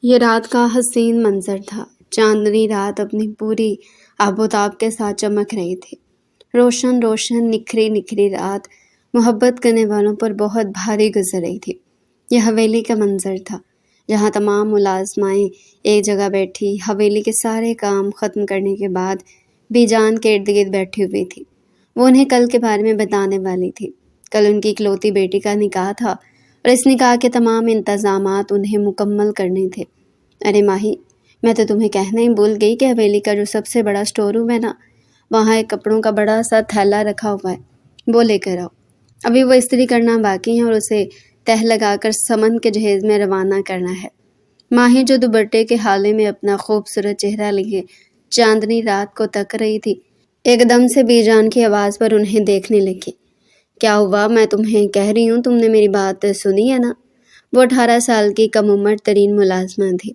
یہ رات کا حسین منظر تھا۔ چاندنی رات اپنی پوری آب و تاب کے ساتھ چمک رہی تھی۔ روشن روشن نکھری نکھری رات محبت کرنے والوں پر بہت بھاری گزر رہی تھی۔ یہ حویلی کا منظر تھا جہاں تمام ملازمائیں ایک جگہ بیٹھی حویلی کے سارے کام ختم کرنے کے بعد بی جان کے ارد گرد بیٹھی ہوئی تھی۔ وہ انہیں کل کے بارے میں بتانے والی تھی۔ کل ان کی اکلوتی بیٹی کا نکاح تھا اور اس نکاح کے تمام انتظامات انہیں مکمل کرنے تھے۔ ارے ماہی، میں تو تمہیں کہنا ہی بھول گئی کہ حویلی کا جو سب سے بڑا اسٹور روم ہے نا، وہاں ایک کپڑوں کا بڑا سا تھیلا رکھا ہوا ہے، وہ لے کر آؤ۔ ابھی وہ استری کرنا باقی ہے اور اسے تہ لگا کر سمن کے جہیز میں روانہ کرنا ہے۔ ماہی جو دوپٹے کے حالے میں اپنا خوبصورت چہرہ لیے چاندنی رات کو تک رہی تھی، ایک دم سے بی جان کی آواز پر انہیں دیکھنے لگی۔ کیا ہوا؟ میں تمہیں کہہ رہی ہوں، تم نے میری بات سنی ہے نا؟ وہ 18 سال کی کم عمر ترین ملازمہ تھی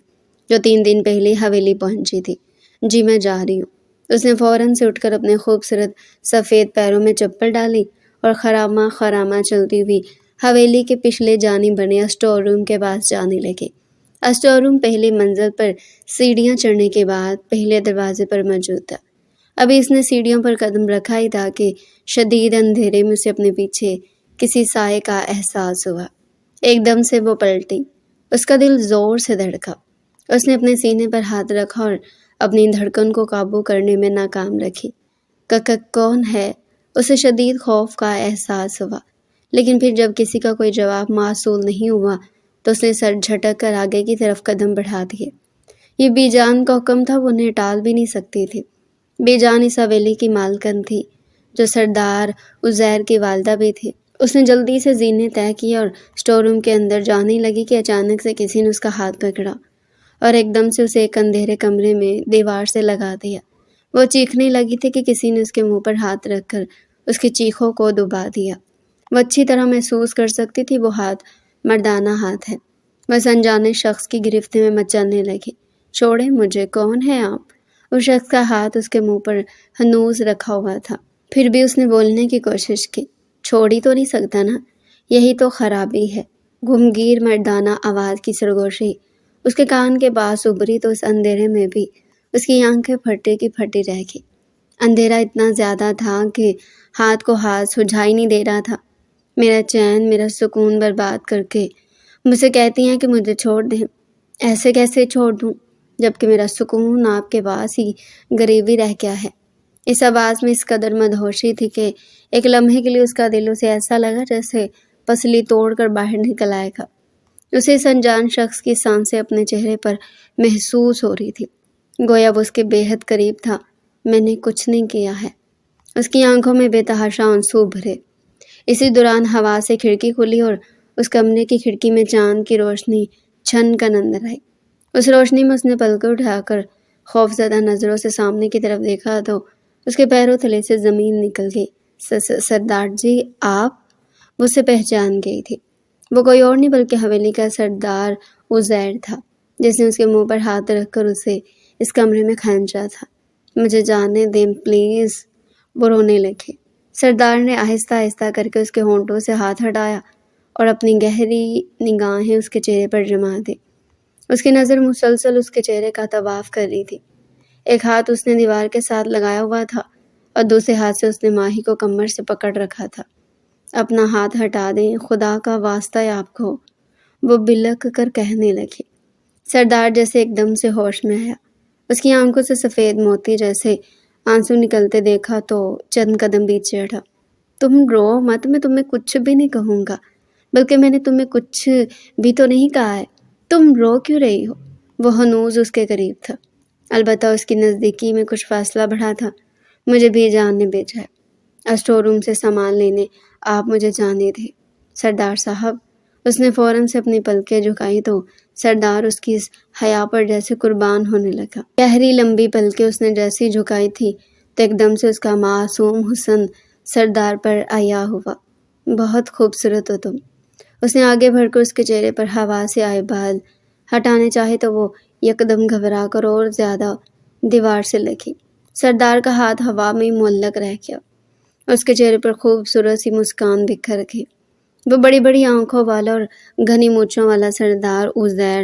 جو 3 دن پہلے حویلی پہنچی تھی۔ جی میں جا رہی ہوں۔ اس نے فوراً سے اٹھ کر اپنے خوبصورت سفید پیروں میں چپل ڈالی اور خرامہ خرامہ چلتی ہوئی حویلی کے پچھلے جانب بنے اسٹور روم کے پاس جانے لگی۔ اسٹور روم پہلی منزل پر سیڑھیاں چڑھنے کے بعد پہلے دروازے پر موجود تھا۔ ابھی اس نے سیڑھیوں پر قدم رکھا ہی تھا کہ شدید اندھیرے میں اسے اپنے پیچھے کسی سائے کا احساس ہوا۔ ایک دم سے وہ پلٹی۔ اس کا دل زور سے دھڑکا۔ اس نے اپنے سینے پر ہاتھ رکھا اور اپنی دھڑکن کو قابو کرنے میں ناکام رکھی۔ کون ہے؟ اسے شدید خوف کا احساس ہوا، لیکن پھر جب کسی کا کوئی جواب موصول نہیں ہوا تو اس نے سر جھٹک کر آگے کی طرف قدم بڑھا دیے۔ یہ بی جان کا حکم تھا، وہ انہیں ٹال بھی نہیں سکتی تھی۔ بی جان اس حویلی کی مالکن تھی جو سردار عزیر کی والدہ بھی تھی۔ اس نے جلدی سے زینے طے کی اور اسٹور روم کے اندر جانے لگی کہ اچانک سے کسی نے اس کا ہاتھ پکڑا اور ایک دم سے اسے ایک اندھیرے کمرے میں دیوار سے لگا دیا۔ وہ چیخنے لگی تھی کہ کسی نے اس کے منہ پر ہاتھ رکھ کر اس کی چیخوں کو دبا دیا۔ وہ اچھی طرح محسوس کر سکتی تھی وہ ہاتھ مردانہ ہاتھ ہے۔ بس انجانے شخص کی گرفت میں مچلنے لگی۔ چھوڑے مجھے، کون ہے آپ؟ اس شخص کا ہاتھ اس کے منہ پر ہنوز رکھا ہوا تھا۔ پھر بھی اس نے بولنے کی کوشش کی۔ چھوڑ ہی تو نہیں سکتا نا، یہی تو خرابی ہے۔ گمگیر مردانہ آواز کی سرگوشی اس کے کان کے پاس ابھری تو اس اندھیرے میں بھی اس کی آنکھیں پھٹی کی پھٹی رہ گئی۔ اندھیرا اتنا زیادہ تھا کہ ہاتھ کو ہاتھ سجھائی نہیں دے رہا تھا۔ میرا چین، میرا سکون برباد کر کے مجھ سے کہتی ہیں کہ مجھے چھوڑ دیں۔ ایسے کیسے چھوڑ دوں جبکہ میرا سکون آپ کے پاس ہی غریبی رہ گیا ہے۔ اس آواز میں اس قدر مدہوشی تھی کہ ایک لمحے کے لیے اس کا دل اسے ایسا لگا جیسے پسلی توڑ کر باہر نکل آئے گا۔ اسے اس انجان شخص کی سانسیں اپنے چہرے پر محسوس ہو رہی تھی، گویا وہ اس کے بے حد قریب تھا۔ میں نے کچھ نہیں کیا ہے۔ اس کی آنکھوں میں بے تحاشا آنسو بھرے۔ اسی دوران ہوا سے کھڑکی کھلی اور اس کمرے کی کھڑکی میں چاند کی روشنی چھن کر اندر آئی۔ اس روشنی میں اس نے پلکیں اٹھا کر خوفزدہ نظروں سے سامنے کی طرف دیکھا تو اس کے پیروں تلے سے زمین نکل گئی۔ سردار جی، آپ؟ وہ اسے پہچان گئی تھی۔ وہ کوئی اور نہیں بلکہ حویلی کا سردار عزیر تھا جس نے اس کے منہ پر ہاتھ رکھ کر اسے اس کمرے میں کھینچا تھا۔ مجھے جانے دیں پلیز، وہ رونے لگی۔ سردار نے آہستہ آہستہ کر کے اس کے ہونٹوں سے ہاتھ ہٹایا اور اپنی گہری نگاہیں اس کے چہرے پر جما دی۔ اس کی نظر مسلسل اس کے چہرے کا طواف کر رہی تھی۔ ایک ہاتھ اس نے دیوار کے ساتھ لگایا ہوا تھا اور دوسرے ہاتھ سے اس نے ماہی کو کمر سے پکڑ رکھا تھا۔ اپنا ہاتھ ہٹا دیں، خدا کا واسطہ ہے آپ کو، وہ بلک کر کہنے لگی۔ سردار جیسے ایک دم سے ہوش میں آیا۔ اس کی آنکھوں سے سفید موتی جیسے آنسو نکلتے دیکھا تو چند قدم پیچھے ہٹا۔ تم رو مت، میں تمہیں کچھ بھی نہیں کہوں گا، بلکہ میں نے تمہیں کچھ بھی تو نہیں کہا ہے، تم رو کیوں رہی ہو؟ وہ ہنوز اس کے قریب تھا، البتہ اس کی نزدیکی میں کچھ فاصلہ بڑھا تھا۔ مجھے بھی جان نے بھیجا ہے اسٹور روم سے سامان لینے، آپ مجھے جانے دیں سردار صاحب۔ اس نے فوراً سے اپنی پلکیں جھکائی تو سردار اس کی اس حیا پر جیسے قربان ہونے لگا۔ گہری لمبی پلکیں اس نے جیسی جھکائی تھی تو ایک دم سے اس کا معصوم حسن سردار پر عیا ہوا۔ بہت خوبصورت ہو تم۔ اس نے آگے بڑھ کر اس کے چہرے پر ہوا سے آئے بال ہٹانے چاہے تو وہ یکدم گھبرا کر اور زیادہ دیوار سے لگی۔ سردار کا ہاتھ ہوا میں معلق رہ گیا۔ اس کے چہرے پر خوبصورت سی مسکان بکھر گئی۔ وہ بڑی بڑی آنکھوں والا اور گھنی مونچھوں والا سردار عزیر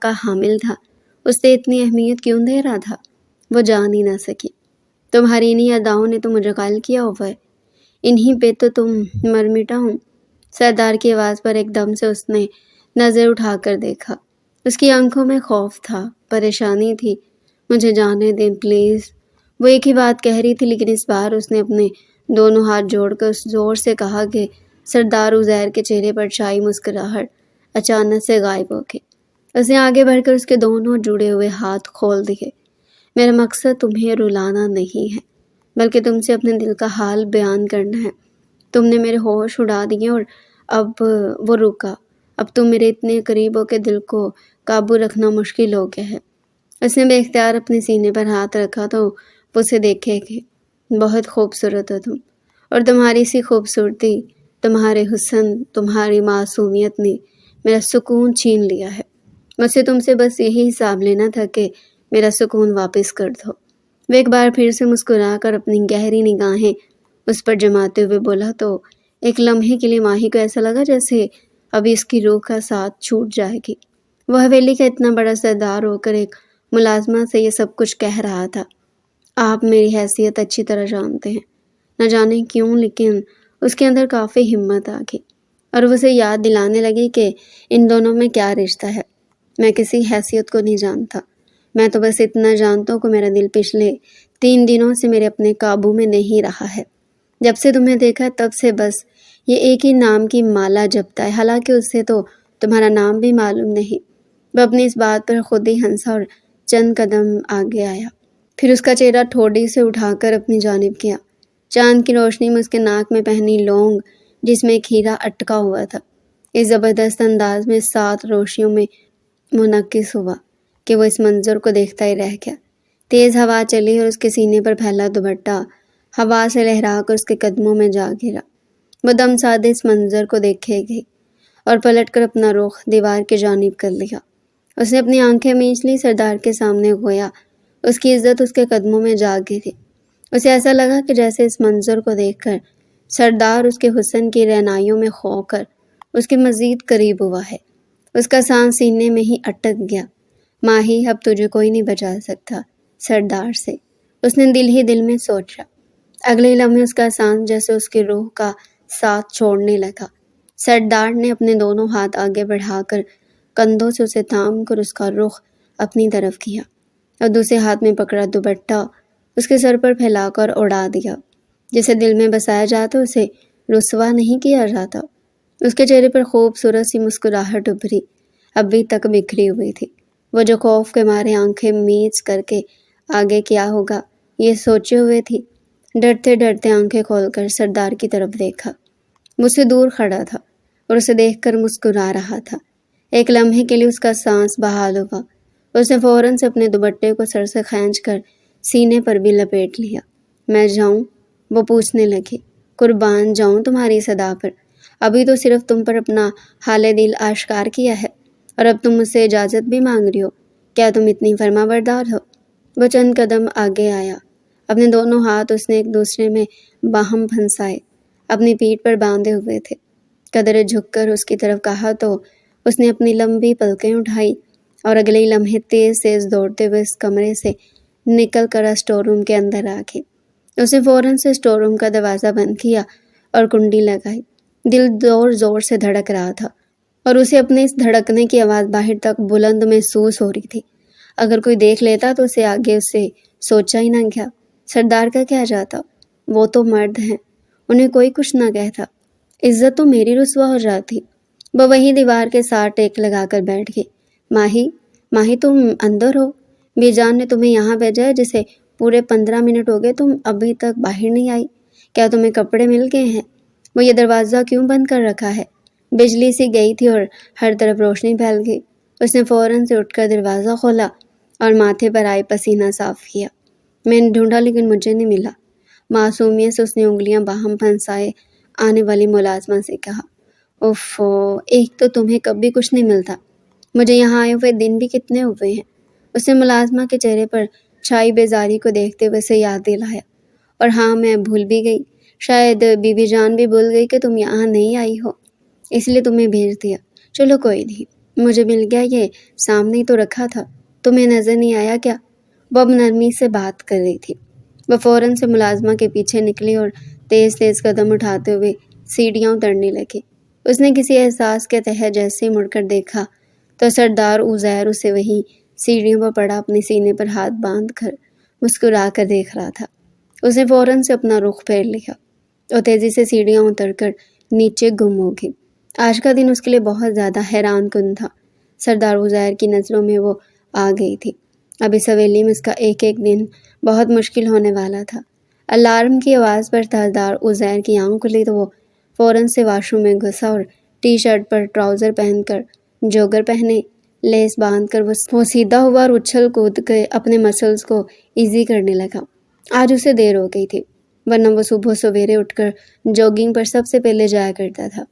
کا حامل تھا اسے اتنی اہمیت کیوں دے رہا تھا؟ وہ جان ہی نہ سکی۔ تمہاری انہی اداؤں نے تو مجھے قائل کیا ہوا ہے، انہی پہ تو تم مر مٹا ہوں۔ سردار کی آواز پر ایک دم سے اس نے نظر اٹھا کر دیکھا۔ اس کی آنکھوں میں خوف تھا، پریشانی تھی۔ مجھے جانے دیں پلیز۔ وہ ایک ہی بات کہہ رہی تھی، لیکن اس بار اس نے اپنے دونوں ہاتھ جوڑ کر زور سے کہا کہ سردار عزیر کے چہرے پر چھائی مسکراہٹ اچانک سے غائب ہو گئی۔ اس نے آگے بڑھ کر اس کے دونوں جڑے ہوئے ہاتھ کھول دیے۔ میرا مقصد تمہیں رلانا نہیں ہے، بلکہ تم سے اپنے دل کا حال بیان کرنا ہے۔ تم نے میرے ہوش اڑا دیے اور اب وہ رکا۔ اب تم میرے اتنے قریب ہو کہ دل کو قابو رکھنا مشکل ہو گیا ہے۔ اس نے بے اختیار اپنے سینے پر ہاتھ رکھا تو وہ اسے دیکھے کہ بہت خوبصورت ہو تم، اور تمہاری سی خوبصورتی، تمہارے حسن، تمہاری معصومیت نے میرا سکون چھین لیا ہے۔ مجھے تم سے بس یہی حساب لینا تھا کہ میرا سکون واپس کر دو۔ وہ ایک بار پھر سے مسکرا کر اپنی گہری نگاہیں اس پر جماتے ہوئے بولا تو ایک لمحے کے لیے ماہی کو ایسا لگا جیسے ابھی اس کی روح کا ساتھ چھوٹ جائے گی۔ وہ حویلی کا اتنا بڑا سردار ہو کر ایک ملازمہ سے یہ سب کچھ کہہ رہا تھا۔ آپ میری حیثیت اچھی طرح جانتے ہیں، نہ جانے کیوں، لیکن اس کے اندر کافی ہمت آ گئی اور وہ اسے یاد دلانے لگی کہ ان دونوں میں کیا رشتہ ہے۔ میں کسی حیثیت کو نہیں جانتا، میں تو بس اتنا جانتا ہوں کہ میرا دل پچھلے 3 دنوں سے میرے اپنے قابو میں نہیں رہا ہے۔ جب سے تمہیں دیکھا تب سے بس یہ ایک ہی نام کی مالا جپتا ہے، حالانکہ اس سے تو تمہارا نام بھی معلوم نہیں۔ وہ اپنی اس بات پر خود ہی ہنسا اور چند قدم آگے آیا، پھر اس کا چہرہ ٹھوڑی سے اٹھا کر اپنی جانب کیا۔ چاند کی روشنی میں اس کے ناک میں پہنی لونگ جس میں ایک ہیرا اٹکا ہوا تھا اس زبردست انداز میں 7 روشنیوں میں منعکس ہوا کہ وہ اس منظر کو دیکھتا ہی رہ گیا۔ تیز ہوا چلی اور اس کے سینے پر پھیلا دوپٹہ ہوا سے لہرا کر اس کے قدموں میں جا گرا۔ وہ دم سادے اس منظر کو دیکھے گئی اور پلٹ کر اپنا رخ دیوار کی جانب کر لیا۔ اس نے اپنی آنکھیں میچ لی، سردار کے سامنے گویا اس کی عزت اس کے قدموں میں جا گری۔ اسے ایسا لگا کہ جیسے اس منظر کو دیکھ کر سردار اس کے حسن کی رعنائیوں میں کھو کر اس کے مزید قریب ہوا ہے۔ اس کا سانس سینے میں ہی اٹک گیا۔ ماہی، اب تجھے کوئی نہیں بچا سکتا سردار سے، اس نے دل ہی دل میں سوچا۔ اگلے لمحے اس کا سانس جیسے اس کی روح کا ساتھ چھوڑنے لگا۔ سردار نے اپنے دونوں ہاتھ آگے بڑھا کر کندھوں سے اسے تھام کر اس کا رخ اپنی طرف کیا اور دوسرے ہاتھ میں پکڑا دوپٹہ اس کے سر پر پھیلا کر اڑا دیا۔ جسے دل میں بسایا جاتا اسے رسوا نہیں کیا جاتا۔ اس کے چہرے پر خوبصورت سی مسکراہٹ ابھری، ابھی تک بکھری ہوئی تھی۔ وہ جو خوف کے مارے آنکھیں میچ کر کے آگے کیا ہوگا یہ سوچے ہوئے تھی، ڈرتے ڈرتے آنکھیں کھول کر سردار کی طرف دیکھا۔ مجھ سے دور کھڑا تھا اور اسے دیکھ کر مسکرا رہا تھا۔ ایک لمحے کے لیے اس کا سانس بحال ہوا۔ اس نے فوراً سے اپنے دوپٹے کو سر سے کھینچ کر سینے پر بھی لپیٹ لیا۔ میں جاؤں؟ وہ پوچھنے لگی۔ قربان جاؤں تمہاری صدا پر، ابھی تو صرف تم پر اپنا حال دل آشکار کیا ہے اور اب تم مجھ سے اجازت بھی مانگ رہی ہو۔ کیا تم اتنی فرما بردار ہو؟ وہ چند قدم آگے آیا۔ اپنے دونوں ہاتھ اس نے ایک دوسرے میں باہم پھنسائے اپنی پیٹھ پر باندھے ہوئے تھے۔ قدرے جھک کر اس کی طرف کہا تو اس نے اپنی لمبی پلکیں اٹھائی اور اگلے لمحے تیز تیز دوڑتے ہوئے اس کمرے سے نکل کر اسٹور روم کے اندر آ گئی۔ اس نے فوراً سے اسٹور روم کا دروازہ بند کیا اور کنڈی لگائی۔ دل زور زور سے دھڑک رہا تھا اور اسے اپنے اس دھڑکنے کی آواز باہر تک بلند محسوس ہو رہی تھی۔ اگر کوئی دیکھ لیتا تو اسے آگے اسے سوچا ہی نہ گیا۔ سردار کا کیا جاتا، وہ تو مرد ہیں، انہیں کوئی کچھ نہ کہتا، عزت تو میری رسوا ہو جاتی۔ وہ وہیں دیوار کے ساتھ ٹیک لگا کر بیٹھ گئی۔ ماہی تم اندر ہو؟ بی جان نے تمہیں یہاں بھیجا ہے، جسے پورے 15 منٹ ہو گئے تم ابھی تک باہر نہیں آئی۔ کیا تمہیں کپڑے مل گئے ہیں؟ وہ یہ دروازہ کیوں بند کر رکھا ہے؟ بجلی سی گئی تھی اور ہر طرف روشنی پھیل گئی۔ اس نے فوراً سے اٹھ کر دروازہ کھولا اور ماتھے پر آئے پسینہ صاف کیا۔ میں نے ڈھونڈا لیکن مجھے نہیں ملا۔ معصومیت سے اس نے انگلیاں باہم پھنسائے آنے والی ملازمہ سے کہا۔ اوفو، ایک تو تمہیں کبھی کچھ نہیں ملتا، مجھے یہاں آئے ہوئے دن بھی کتنے ہوئے ہیں۔ اس نے ملازمہ کے چہرے پر چھائی بیزاری کو دیکھتے ہوئے سے یاد دلایا۔ اور ہاں، میں بھول بھی گئی، شاید بی بی جان بھی بھول گئی کہ تم یہاں نہیں آئی ہو، اس لیے تمہیں بھیج دیا۔ چلو کوئی نہیں، مجھے مل گیا، یہ سامنے ہی تو رکھا تھا، تمہیں نظر نہیں آیا کیا؟ وہ اب نرمی سے بات کر رہی تھی۔ وہ فوراً سے ملازمہ کے پیچھے نکلی اور تیز تیز قدم اٹھاتے ہوئے سیڑھیاں اترنے لگی۔ اس نے کسی احساس کے تحت جیسے ہی مڑ کر دیکھا تو سردار عزیر اسے وہیں سیڑھیوں پر پڑا اپنے سینے پر ہاتھ باندھ کر مسکرا کر دیکھ رہا تھا۔ اس نے فوراً سے اپنا رخ پھیر لیا اور تیزی سے سیڑھیاں اتر کر نیچے گم ہو گئی۔ آج کا دن اس کے لیے بہت زیادہ حیران کن تھا۔ سردار عزیر کی نظروں میں وہ آ گئی تھی۔ اب اس حویلی میں اس کا ایک ایک دن بہت مشکل ہونے والا تھا۔ الارم کی آواز پر سردار عزیر کی آنکھ کھلی تو وہ فوراً سے واش روم میں گھسا اور ٹی شرٹ پر ٹراؤزر پہن کر جوگر پہنے لیس باندھ کر وہ سیدھا ہوا اور اچھل کود کے اپنے مسلز کو ایزی کرنے لگا۔ آج اسے دیر ہو گئی تھی، ورنہ وہ صبح سویرے اٹھ کر جوگنگ پر سب سے پہلے جایا کرتا تھا۔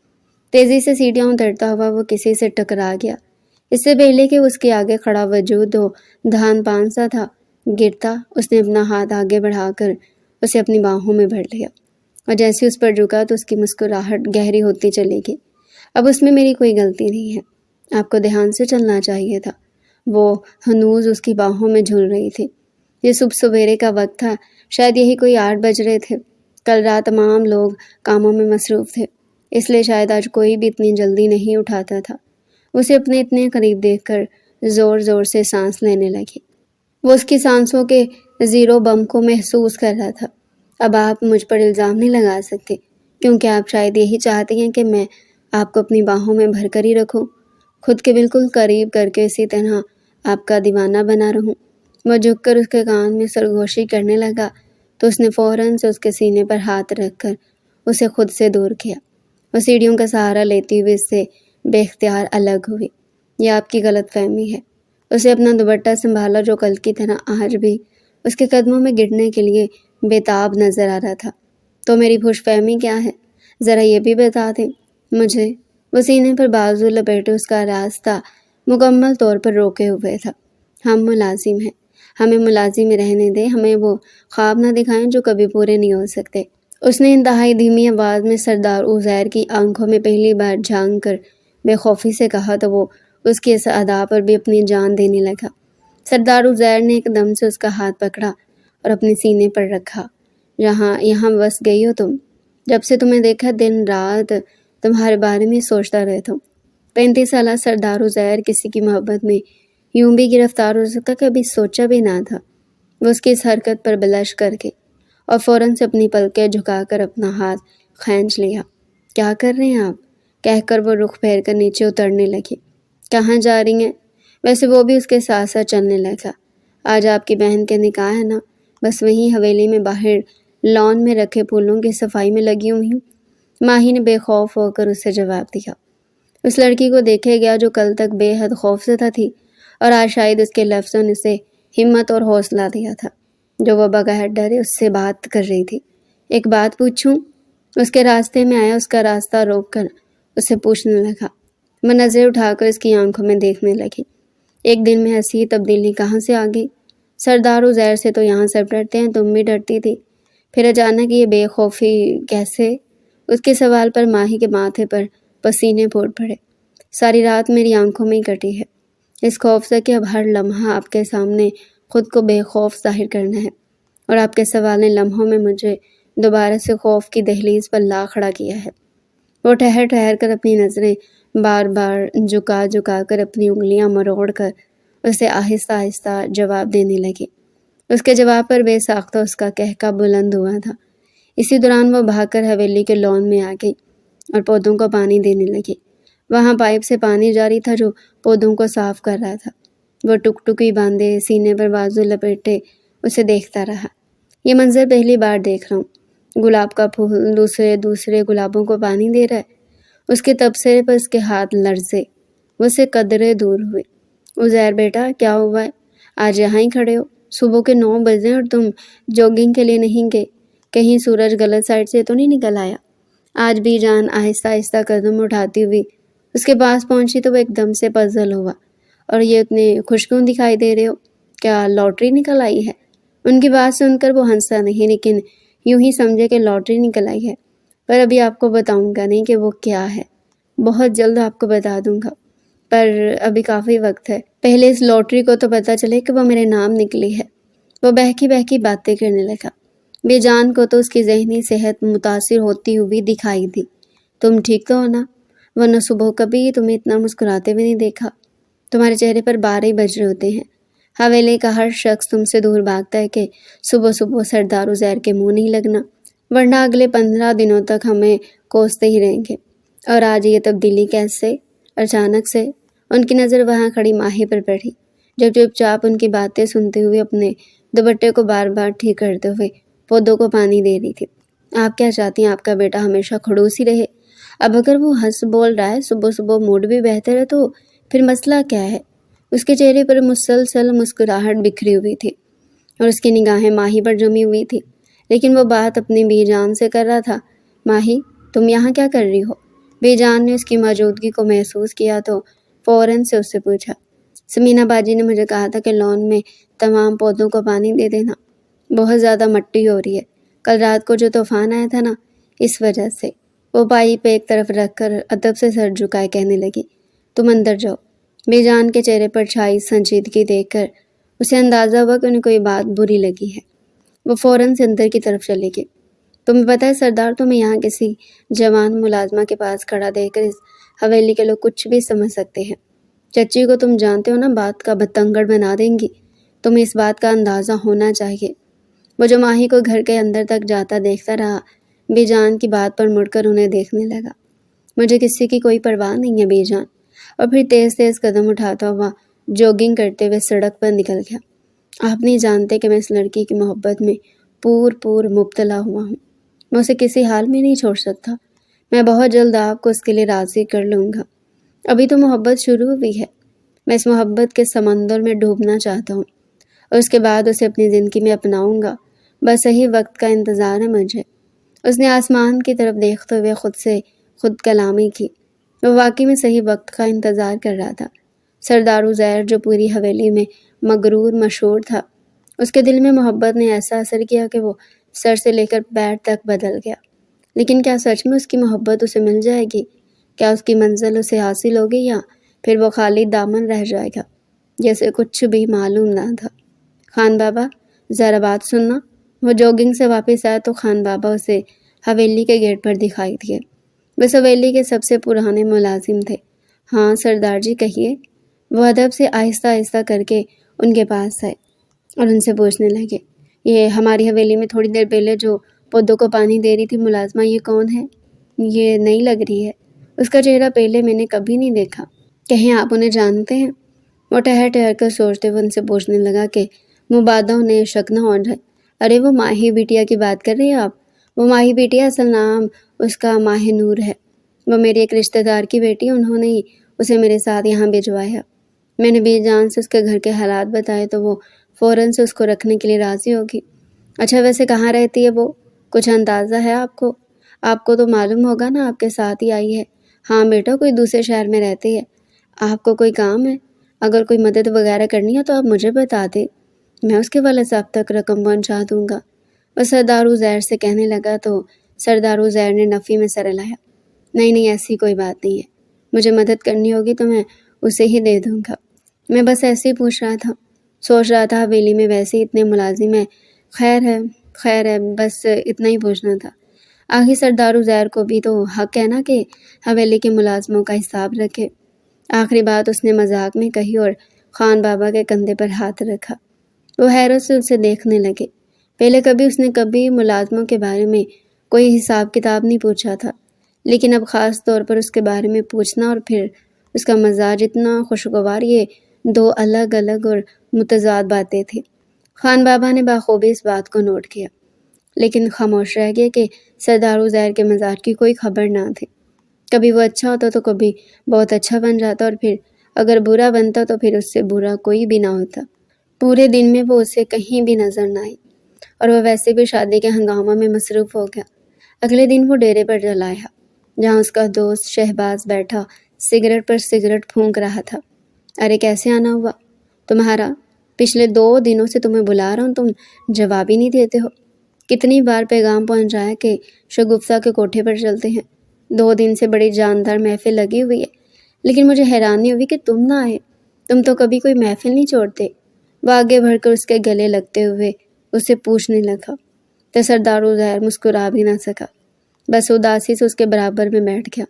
تیزی سے سیڑھیاں اترتا ہوا وہ کسی سے ٹکرا گیا۔ اس سے پہلے کہ اس کے آگے کھڑا وجود وہ دھان پان سا تھا گرتا، اس نے اپنا ہاتھ آگے بڑھا کر اسے اپنی باہوں میں بھر لیا اور جیسے اس پر جھکا تو اس کی مسکراہٹ گہری ہوتی چلی گئی۔ اب اس میں میری کوئی غلطی نہیں ہے، آپ کو دھیان سے چلنا چاہیے تھا۔ وہ ہنوز اس کی باہوں میں جھول رہی تھی۔ یہ صبح سویرے کا وقت تھا، شاید یہی کوئی 8 بج رہے تھے۔ کل رات تمام لوگ کاموں میں مصروف تھے، اس لیے شاید آج کوئی بھی اتنی جلدی نہیں اٹھاتا تھا۔ اسے اپنے اتنے قریب دیکھ کر زور زور سے سانس لینے لگی۔ وہ اس کی سانسوں کے زیرو بم کو محسوس کر رہا تھا۔ اب آپ مجھ پر الزام نہیں لگا سکتے، کیونکہ آپ شاید یہی چاہتی ہیں کہ میں آپ کو اپنی باہوں میں بھر کر ہی رکھوں، خود کے بالکل قریب کر کے اسی طرح آپ کا دیوانہ بنا رہوں۔ وہ جھک کر اس کے کان میں سرگوشی کرنے لگا تو اس نے فوراً سے اس کے سینے پر ہاتھ رکھ کر اسے خود سے دور کیا۔ وہ سیڑھیوں کا سہارا لیتی ہوئی اس سے بے اختیار الگ ہوئی۔ یہ آپ کی غلط فہمی ہے۔ اسے اپنا دوپٹہ سنبھالا جو کل کی طرح آج بھی اس کے قدموں میں گرنے کے لیے بےتاب نظر آ رہا تھا۔ تو میری خوش فہمی کیا ہے، ذرا یہ بھی بتا دیں مجھے۔ وہ سینے پر بازو لپیٹے اس کا راستہ مکمل طور پر روکے ہوئے تھا۔ ہم ملازم ہیں، ہمیں ملازم رہنے دیں، ہمیں وہ خواب نہ دکھائیں جو کبھی پورے نہیں ہو سکتے۔ اس نے انتہائی دھیمی آواز میں سردار عزیر کی آنکھوں میں پہلی بار جھانک کر بے خوفی سے کہا تو وہ اس کے اس ادا پر بھی اپنی جان دینے لگا۔ سردار عزیر نے ایک دم سے اس کا ہاتھ پکڑا اور اپنے سینے پر رکھا۔ یہاں بس گئی ہو تم، جب سے تمہیں دیکھا دن رات تمہارے بارے میں سوچتا رہتا ہوں۔ 35 سالہ سردار عزیر کسی کی محبت میں یوں بھی گرفتار ہو سکتا کبھی سوچا بھی نہ تھا۔ وہ اس کی اس حرکت پر بلش کر کے اور فوراً سے اپنی پلکیں جھکا کر اپنا ہاتھ کھینچ لیا۔ کیا کر رہے ہیں آپ؟ کہہ کر وہ رخ پھیر کر نیچے اترنے لگی۔ کہاں جا رہی ہیں؟ ویسے وہ بھی اس کے ساتھ ساتھ چلنے لگا۔ آج آپ کی بہن کے نکاح ہے نا، بس وہیں حویلی میں باہر لان میں رکھے پھولوں کی صفائی میں لگی ہوئی ہوں۔ ماہی نے بے خوف ہو کر اسے جواب دیا۔ اس لڑکی کو دیکھے گیا جو کل تک بے حد خوفزدہ تھی اور آج شاید اس کے لفظوں نے اسے ہمت اور حوصلہ دیا تھا، جو وہ بغیر ڈرے اس سے بات کر رہی تھی۔ ایک بات پوچھوں؟ اس کے راستے میں آیا اس کا راستہ روک کر اسے پوچھنے لگا۔ وہ نظر اٹھا کر اس کی آنکھوں میں دیکھنے لگی۔ ایک دن میں ایسی تبدیلی کہاں سے آ گئی؟ سردار عزیر سے تو یہاں سب ڈرتے ہیں، تم بھی ڈرتی تھی، پھر اچانک یہ بے خوفی کیسے؟ اس کے سوال پر ماہی کے ماتھے پر پسینے پھوٹ پڑے۔ ساری رات میری آنکھوں میں ہی کٹی ہے، اس خوف سے کہ اب ہر لمحہ آپ کے سامنے خود کو بے خوف ظاہر کرنا ہے، اور آپ کے سوال نے لمحوں میں مجھے دوبارہ سے خوف کی دہلیز پر لا کھڑا کیا ہے۔ وہ ٹھہر ٹھہر کر اپنی نظریں بار بار جھکا کر اپنی انگلیاں مروڑ کر اسے آہستہ آہستہ جواب دینے لگی۔ اس کے جواب پر بے ساختہ اس کا کہکا بلند ہوا تھا۔ اسی دوران وہ بھاگ کر حویلی کے لان میں آ گئی اور پودوں کو پانی دینے لگی۔ وہاں پائپ سے پانی جاری تھا جو پودوں کو صاف کر رہا تھا۔ وہ ٹکٹکی باندھے سینے پر بازو لپیٹے اسے دیکھتا رہا۔ یہ منظر پہلی بار دیکھ رہا ہوں۔ گلاب کا پھول دوسرے گلابوں کو پانی دے رہا ہے۔ اس کے تبصرے پر اس کے ہاتھ لرزے، وہ اسے قدرے دور ہوئے۔ عزیر بیٹا، کیا ہوا ہے؟ آج یہاں ہی کھڑے ہو؟ صبح کے 9 بجے اور تم جوگنگ کے لیے نہیں گئے؟ کہیں سورج غلط سائڈ سے تو نہیں نکل آیا؟ آج بھی جان آہستہ آہستہ قدم اٹھاتی ہوئی اس کے پاس پہنچی تو وہ ایک دم سے پزل ہوا۔ اور یہ اتنے خوش کیوں دکھائی دے رہے ہو؟ کیا لاٹری نکل آئی ہے؟ ان کی بات سن کر وہ ہنسا نہیں، لیکن یوں ہی سمجھے کہ لاٹری نکل آئی ہے، پر ابھی آپ کو بتاؤں گا نہیں کہ وہ کیا ہے، بہت جلد آپ کو بتا دوں گا۔ پر ابھی کافی وقت ہے، پہلے اس لاٹری کو تو پتہ چلے کہ وہ میرے نام نکلی ہے۔ وہ بہکی بہکی باتیں کرنے لگا۔ بے جان کو تو اس کی ذہنی صحت متاثر ہوتی ہوئی دکھائی دی۔ تم ٹھیک تو ہو نا؟ ورنہ صبح کبھی تمہیں اتنا مسکراتے ہوئے نہیں دیکھا۔ تمہارے چہرے پر 12 بج رہے ہوتے ہیں۔ حویلی کا ہر شخص تم سے دور بھاگتا ہے کہ صبح صبح سردار عزیر کے منہ نہیں لگنا، ورنہ اگلے 15 دنوں تک ہمیں کوستے ہی رہیں گے۔ اور آج یہ تبدیلی کیسے؟ اچانک سے ان کی نظر وہاں کھڑی ماہی پر پڑی، جو چپ چاپ ان کی باتیں سنتے ہوئے اپنے دوپٹے کو بار بار ٹھیک کرتے ہوئے پودوں کو پانی دے رہی تھی۔ آپ کیا چاہتی ہیں آپ کا بیٹا ہمیشہ خڑوس ہی رہے؟ اب اگر وہ ہنس بول رہا ہے، صبح صبح موڈ بھی بہتر ہے، تو پھر مسئلہ کیا ہے؟ اس کے چہرے پر مسلسل مسکراہٹ بکھری ہوئی تھی اور اس کی نگاہیں ماہی پر جمی ہوئی تھی، لیکن وہ بات اپنی بی جان سے کر رہا تھا۔ ماہی، تم یہاں کیا کر رہی ہو؟ بی جان نے اس کی موجودگی کو محسوس کیا تو فوراً سے اس سے پوچھا۔ سمینہ باجی نے مجھے کہا تھا کہ لان میں تمام پودوں کو پانی دے دینا، بہت زیادہ مٹی ہو رہی ہے، کل رات کو جو طوفان آیا تھا نا، اس وجہ سے۔ وہ پائپ ایک طرف رکھ کر ادب سے سر جھکائے کہنے لگی، تم اندر جاؤ۔ بی جان کے چہرے پر چھائی سنجیدگی دیکھ کر اسے اندازہ ہوا کہ انہیں کوئی بات بری لگی ہے۔ وہ فوراً سے اندر کی طرف چلے گئی۔ تمہیں پتہ ہے سردار، تمہیں یہاں کسی جوان ملازمہ کے پاس کھڑا دیکھ کر اس حویلی کے لوگ کچھ بھی سمجھ سکتے ہیں۔ چچی کو تم جانتے ہو نا، بات کا بتنگڑ بنا دیں گی، تمہیں اس بات کا اندازہ ہونا چاہیے۔ وہ جو ماہی کو گھر کے اندر تک جاتا دیکھتا رہا، بی جان کی بات پر مڑ کر انہیں دیکھنے لگا۔ مجھے کسی کی کوئی پرواہ نہیں ہے بی جان، اور پھر تیز تیز قدم اٹھاتا ہوا جوگنگ کرتے ہوئے سڑک پر نکل گیا۔ آپ نہیں جانتے کہ میں اس لڑکی کی محبت میں پور مبتلا ہوا ہوں۔ میں اسے کسی حال میں نہیں چھوڑ سکتا۔ میں بہت جلد آپ کو اس کے لیے راضی کر لوں گا۔ ابھی تو محبت شروع ہوئی ہے۔ میں اس محبت کے سمندر میں ڈوبنا چاہتا ہوں اور اس کے بعد اسے اپنی زندگی میں اپناؤں گا۔ بس صحیح وقت کا انتظار ہے مجھے۔ اس نے آسمان کی طرف دیکھتے ہوئے خود سے خود کلامی کی۔ وہ واقعی میں صحیح وقت کا انتظار کر رہا تھا۔ سردار عزیر جو پوری حویلی میں مغرور مشہور تھا، اس کے دل میں محبت نے ایسا اثر کیا کہ وہ سر سے لے کر پیر تک بدل گیا۔ لیکن کیا سچ میں اس کی محبت اسے مل جائے گی؟ کیا اس کی منزل اسے حاصل ہوگی یا پھر وہ خالی دامن رہ جائے گا جیسے کچھ بھی معلوم نہ تھا؟ خان بابا، ذرا بات سننا۔ وہ جوگنگ سے واپس آیا تو خان بابا اسے حویلی کے گیٹ پر دکھائی دیے۔ بس حویلی کے سب سے پرانے ملازم تھے۔ ہاں سردار جی کہیے۔ وہ ادب سے آہستہ آہستہ کر کے ان کے پاس آئے اور ان سے پوچھنے لگے، یہ ہماری حویلی میں تھوڑی دیر پہلے جو پودوں کو پانی دے رہی تھی ملازمہ، یہ کون ہے؟ یہ نئی لگ رہی ہے، اس کا چہرہ پہلے میں نے کبھی نہیں دیکھا، کہیں آپ انہیں جانتے ہیں؟ وہ ٹہر ٹہر کر سوچتے ہوئے ان سے پوچھنے لگا کہ مبادہ انہیں شک نہ ہو جائے۔ ارے وہ ماہی بیٹیا کی بات کر رہے ہیں آپ؟ وہ ماہی بیٹیا اصل نام اس کا ماہ نور ہے۔ وہ میری ایک رشتہ دار کی بیٹی، انہوں نے ہی اسے میرے ساتھ یہاں بھجوایا۔ میں نے بی جان سے اس کے گھر کے حالات بتائے تو وہ فوراً سے اس کو رکھنے کے لیے راضی ہوگی۔ اچھا ویسے کہاں رہتی ہے وہ؟ کچھ اندازہ ہے آپ کو؟ آپ کو تو معلوم ہوگا نا، آپ کے ساتھ ہی آئی ہے۔ ہاں بیٹا، کوئی دوسرے شہر میں رہتی ہے۔ آپ کو کوئی کام ہے؟ اگر کوئی مدد وغیرہ کرنی ہے تو آپ مجھے بتا دیں، میں اس کے والد صاحب تک رقم پہنچا دوں گا۔ وہ سردار عزیر سے کہنے لگا تو سردار عزیر نے نفی میں سر ہلایا۔ نہیں ایسی کوئی بات نہیں ہے، مجھے مدد کرنی ہوگی تو میں اسے ہی دے دوں گا۔ میں بس ایسے ہی پوچھ رہا تھا، سوچ رہا تھا حویلی میں ویسے ہی اتنے ملازم ہیں، خیر ہے بس اتنا ہی پوچھنا تھا۔ آخر سردار عزیر کو بھی تو حق ہے نا کہ حویلی کے ملازموں کا حساب رکھے۔ آخری بات اس نے مذاق میں کہی اور خان بابا کے کندھے پر ہاتھ رکھا۔ وہ حیرت سے اسے دیکھنے لگے۔ پہلے کبھی اس نے کبھی ملازموں کے بارے میں کوئی حساب کتاب نہیں پوچھا تھا، لیکن اب خاص طور پر اس کے بارے میں پوچھنا اور پھر اس کا مزاج اتنا خوشگوار، یہ دو الگ الگ اور متضاد باتیں تھیں۔ خان بابا نے بخوبی اس بات کو نوٹ کیا، لیکن خاموش رہ گیا کہ سردار عزیر کے مزاج کی کوئی خبر نہ تھی۔ کبھی وہ اچھا ہوتا تو کبھی بہت اچھا بن جاتا، اور پھر اگر برا بنتا تو پھر اس سے برا کوئی بھی نہ ہوتا۔ پورے دن میں وہ اسے کہیں بھی نظر نہ آئی، اور وہ ویسے بھی شادی کے ہنگاموں میں مصروف ہو گیا۔ اگلے دن وہ ڈیرے پر چلا آیا، جہاں اس کا دوست شہباز بیٹھا سگریٹ پر سگریٹ پھونک رہا تھا۔ ارے کیسے آنا ہوا تمہارا؟ پچھلے 2 دنوں سے تمہیں بلا رہا ہوں، تم جواب ہی نہیں دیتے ہو۔ کتنی بار پیغام پہنچایا کہ شگفتہ کے کوٹھے پر چلتے ہیں، 2 دن سے بڑی جاندار محفل لگی ہوئی ہے، لیکن مجھے حیرانی ہوئی کہ تم نہ آئے، تم تو کبھی کوئی محفل نہیں چھوڑتے۔ وہ آگے بڑھ کر اس کے گلے لگتے ہوئے اسے پوچھنے لگا تو سردار عزیر مسکرا بھی نہ سکا، بس اداسی سے اس کے برابر میں بیٹھ گیا۔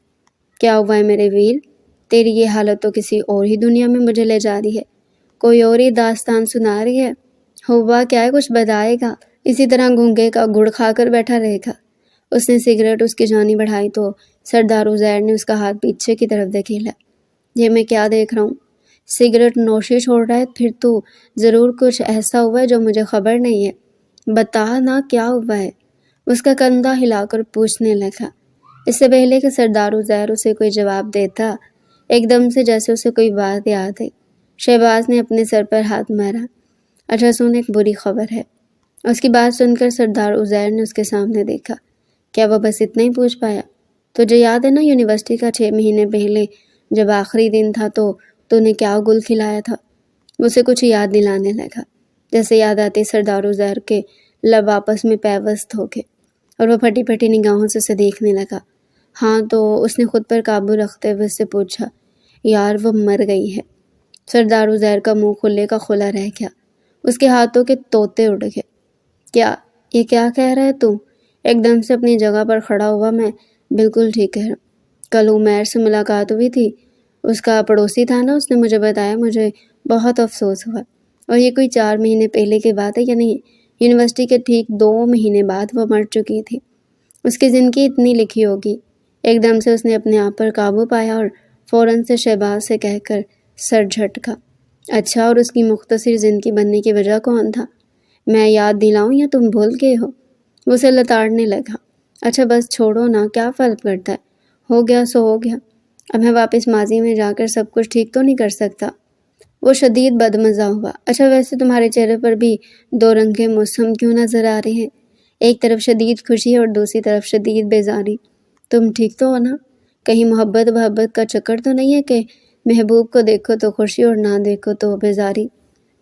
کیا ہوا ہے میرے ویر؟ تیری یہ حالت تو کسی اور ہی دنیا میں مجھے لے جا رہی ہے، کوئی اور ہی داستان سنا رہی ہے۔ ہوا کیا ہے، کچھ بتائے گا؟ اسی طرح گونگے کا گڑ کھا کر بیٹھا رہے گا؟ اس نے سگریٹ اس کی جانب بڑھائی تو سردار عزیر نے اس کا ہاتھ پیچھے کی طرف دھکیلا۔ یہ میں کیا دیکھ رہا ہوں؟ سگریٹ نوشی چھوڑ رہا ہے؟ پھر تو ضرور کچھ ایسا ہوا ہے جو مجھے خبر نہیں ہے، بتا نا کیا ہوا ہے؟ اس کا کندھا ہلا کر پوچھنے لگا۔ اس سے پہلے کہ سردار عزیر اسے کوئی جواب دیتا، ایک دم سے جیسے اسے کوئی بات یاد آئی، شہباز نے اپنے سر پر ہاتھ مارا۔ اچھا سن، ایک بری خبر ہے۔ اس کی بات سن کر سردار عزیر نے اس کے سامنے دیکھا۔ کیا وہ بس اتنا ہی پوچھ پایا؟ تجھے یاد ہے نا یونیورسٹی کا 6 مہینے پہلے جب آخری دن تھا تو نے کیا گل کھلایا تھا؟ اسے کچھ یاد دلانے لگا۔ جیسے یاد آتے سردار عزیر کے لب آپس میں پیوست ہو گئے اور وہ پھٹی پھٹی نگاہوں سے اسے دیکھنے لگا۔ ہاں تو اس نے خود پر قابو رکھتے ہوئے اس سے پوچھا۔ یار وہ مر گئی ہے۔ سردار عزیر کا منہ کھلے کا کھلا رہ گیا، اس کے ہاتھوں کے طوطے اڑ گئے۔ یہ کیا کہہ رہا ہے تو؟ ایک دم سے اپنی جگہ پر کھڑا ہوا۔ میں بالکل ٹھیک کہہ رہا ہوں۔ کل عمیر سے ملاقات ہوئی تھی، اس کا پڑوسی تھا نا، اس نے مجھے بتایا، مجھے بہت افسوس ہوا۔ اور یہ کوئی 4 مہینے پہلے کی بات ہے یا نہیں؟ یونیورسٹی کے ٹھیک 2 مہینے بعد وہ مر چکی تھی۔ اس کی زندگی اتنی لکھی ہوگی۔ ایک دم سے اس نے اپنے آپ پر قابو پایا اور فوراً سے شہباز سے کہہ کر سر جھٹکا۔ اچھا، اور اس کی مختصر زندگی بننے کی وجہ کون تھا؟ میں یاد دلاؤں یا تم بھول گئے ہو؟ وہ اسے لتاڑنے لگا۔ اچھا بس چھوڑو نا، کیا فرق پڑتا ہے؟ ہو گیا سو ہو گیا، اب میں واپس ماضی میں جا کر سب کچھ ٹھیک تو نہیں کر سکتا۔ وہ شدید بدمزہ ہوا۔ اچھا ویسے تمہارے چہرے پر بھی 2 رنگ کے موسم کیوں نظر آ رہے ہیں؟ ایک طرف شدید خوشی اور دوسری طرف شدید بیزاری۔ تم ٹھیک تو ہو نا؟ کہیں محبت کا چکر تو نہیں ہے کہ محبوب کو دیکھو تو خوشی اور نہ دیکھو تو بیزاری؟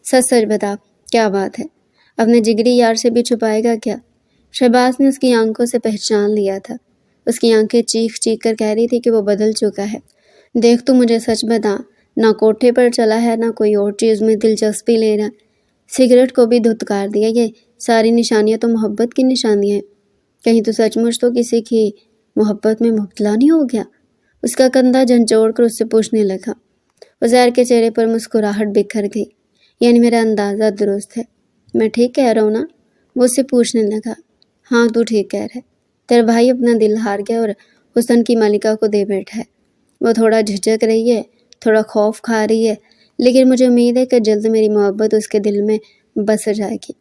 سچ بتا، کیا بات ہے؟ اپنے جگری یار سے بھی چھپائے گا کیا؟ شہباز نے اس کی آنکھوں سے پہچان لیا تھا۔ اس کی آنکھیں چیخ چیخ کر کہہ رہی تھی کہ وہ بدل چکا ہے۔ دیکھ تو مجھے سچ بتا، نہ کوٹھے پر چلا ہے نہ کوئی اور چیز میں دلچسپی لے رہا۔ سگریٹ کو بھی دھتکار دیا۔ یہ ساری نشانیاں تو محبت کی نشانیاں ہیں۔ کہیں تو سچ مچ تو کسی کی محبت میں مبتلا نہیں ہو گیا؟ اس کا کندھا جھنجھوڑ کر اس سے پوچھنے لگا۔ عزیر کے چہرے پر مسکراہٹ بکھر گئی۔ یعنی میرا اندازہ درست ہے، میں ٹھیک کہہ رہا ہوں نا؟ وہ اس سے پوچھنے لگا۔ ہاں تو ٹھیک کہہ رہے۔ تیرا بھائی اپنا دل ہار گیا اور حسن کی ملکہ کو دے بیٹھا ہے۔ وہ تھوڑا جھجک رہی ہے، تھوڑا خوف کھا رہی ہے، لیکن مجھے امید ہے کہ جلد میری محبت اس کے دل میں بس جائے گی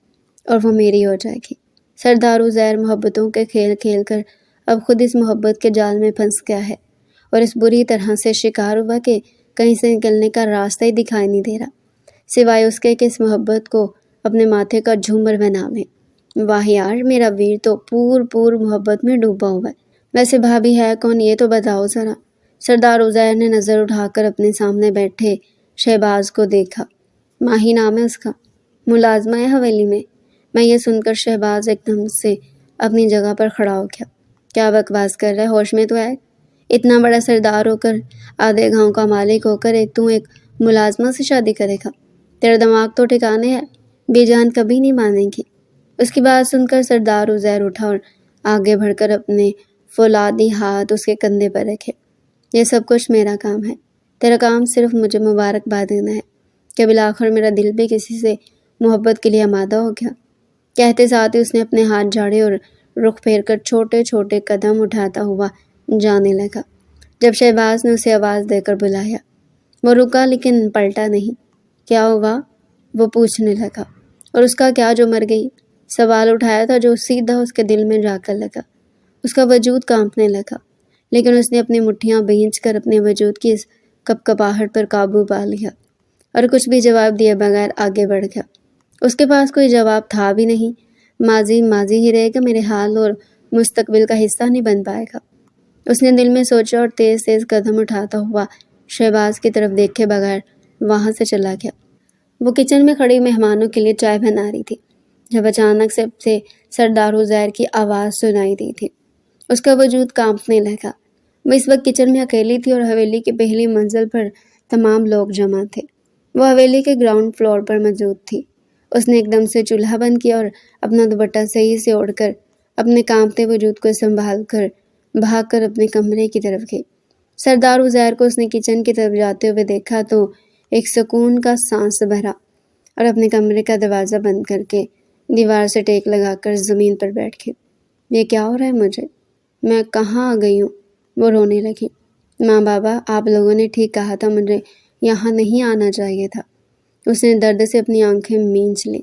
اور وہ میری ہو جائے گی۔ سردار عزیر محبتوں کے کھیل کھیل کر اب خود اس محبت کے جال میں پھنس گیا ہے اور اس بری طرح سے شکار ہوا کہ کہیں سے نکلنے کا راستہ ہی دکھائی نہیں دے رہا، سوائے اس کے کہ اس محبت کو اپنے ماتھے کا جھومر بنا لیں۔ واہ یار، میرا ویر تو پور محبت میں ڈوبا ہوا ہے۔ ویسے بھابھی ہے کون، یہ تو بتاؤ ذرا۔ سردار عزیر نے نظر اٹھا کر اپنے سامنے بیٹھے شہباز کو دیکھا۔ ماہی نام ہے اس کا، ملازمہ ہے حویلی میں یہ سن کر شہباز ایک دم سے اپنی جگہ پر کھڑا ہو گیا۔ کیا بکواس کر رہا ہے، ہوش میں تو ہے؟ اتنا بڑا سردار ہو کر، آدھے گاؤں کا مالک ہو کر تو ایک ملازمہ سے شادی کرے گا؟ تیرا دماغ تو ٹھکانے ہے، بے جان کبھی نہیں مانے گی۔ اس کی بات سن کر سردار عزیر اٹھا اور آگے بڑھ کر اپنے فولادی ہاتھ اس کے کندھے پر رکھے۔ یہ سب کچھ میرا کام ہے، تیرا کام صرف مجھے مبارکباد دینا ہے کہ بالآخر میرا دل بھی کسی سے محبت کے لیے آمادہ ہو گیا۔ کہتے ساتھ ہی اس نے اپنے ہاتھ جھاڑے اور رخ پھیر کر چھوٹے چھوٹے قدم اٹھاتا ہوا جانے لگا۔ جب شہباز نے اسے آواز دے کر بلایا، وہ رکا لیکن پلٹا نہیں۔ کیا ہوا؟ وہ پوچھنے لگا۔ اور اس کا کیا جو مر گئی؟ سوال اٹھایا تھا جو سیدھا اس کے دل میں جا کر لگا۔ اس کا وجود کانپنے لگا، لیکن اس نے اپنی مٹھیاں بھینچ کر اپنے وجود کی اس کپکپاہٹ پر قابو پا لیا اور کچھ بھی جواب دیے بغیر آگے بڑھ گیا۔ اس کے پاس کوئی جواب تھا بھی نہیں۔ ماضی ہی رہے گا، میرے حال اور مستقبل کا حصہ نہیں بن پائے گا، اس نے دل میں سوچا اور تیز قدم اٹھاتا ہوا شہباز کی طرف دیکھے بغیر وہاں سے چلا گیا۔ وہ کچن میں کھڑی مہمانوں کے لیے چائے بنا رہی تھی جب اچانک سے سردار عزیر کی آواز سنائی دی تھی۔ اس کا وجود کانپنے لگا۔ وہ اس وقت کچن میں اکیلی تھی اور حویلی کی پہلی منزل پر تمام لوگ جمع تھے۔ وہ حویلی کے گراؤنڈ فلور پر موجود تھی۔ اس نے ایک دم سے چولہا بند کیا اور اپنا دوپٹہ صحیح سے اوڑھ کر اپنے کانپتے وجود کو سنبھال کر بھاگ کر اپنے کمرے کی طرف گئی۔ سردار عزیر کو اس نے کچن کی طرف جاتے ہوئے دیکھا تو ایک سکون کا سانس بھرا اور اپنے کمرے کا دروازہ بند کر کے دیوار سے ٹیک لگا کر زمین پر بیٹھ گئی۔ یہ کیا ہو رہا ہے مجھے؟ میں کہاں آ گئی ہوں؟ وہ رونے لگی۔ ماں بابا، آپ لوگوں نے ٹھیک کہا تھا، مجھے یہاں نہیں آنا چاہیے تھا۔ اس نے درد سے اپنی آنکھیں مینچ لی۔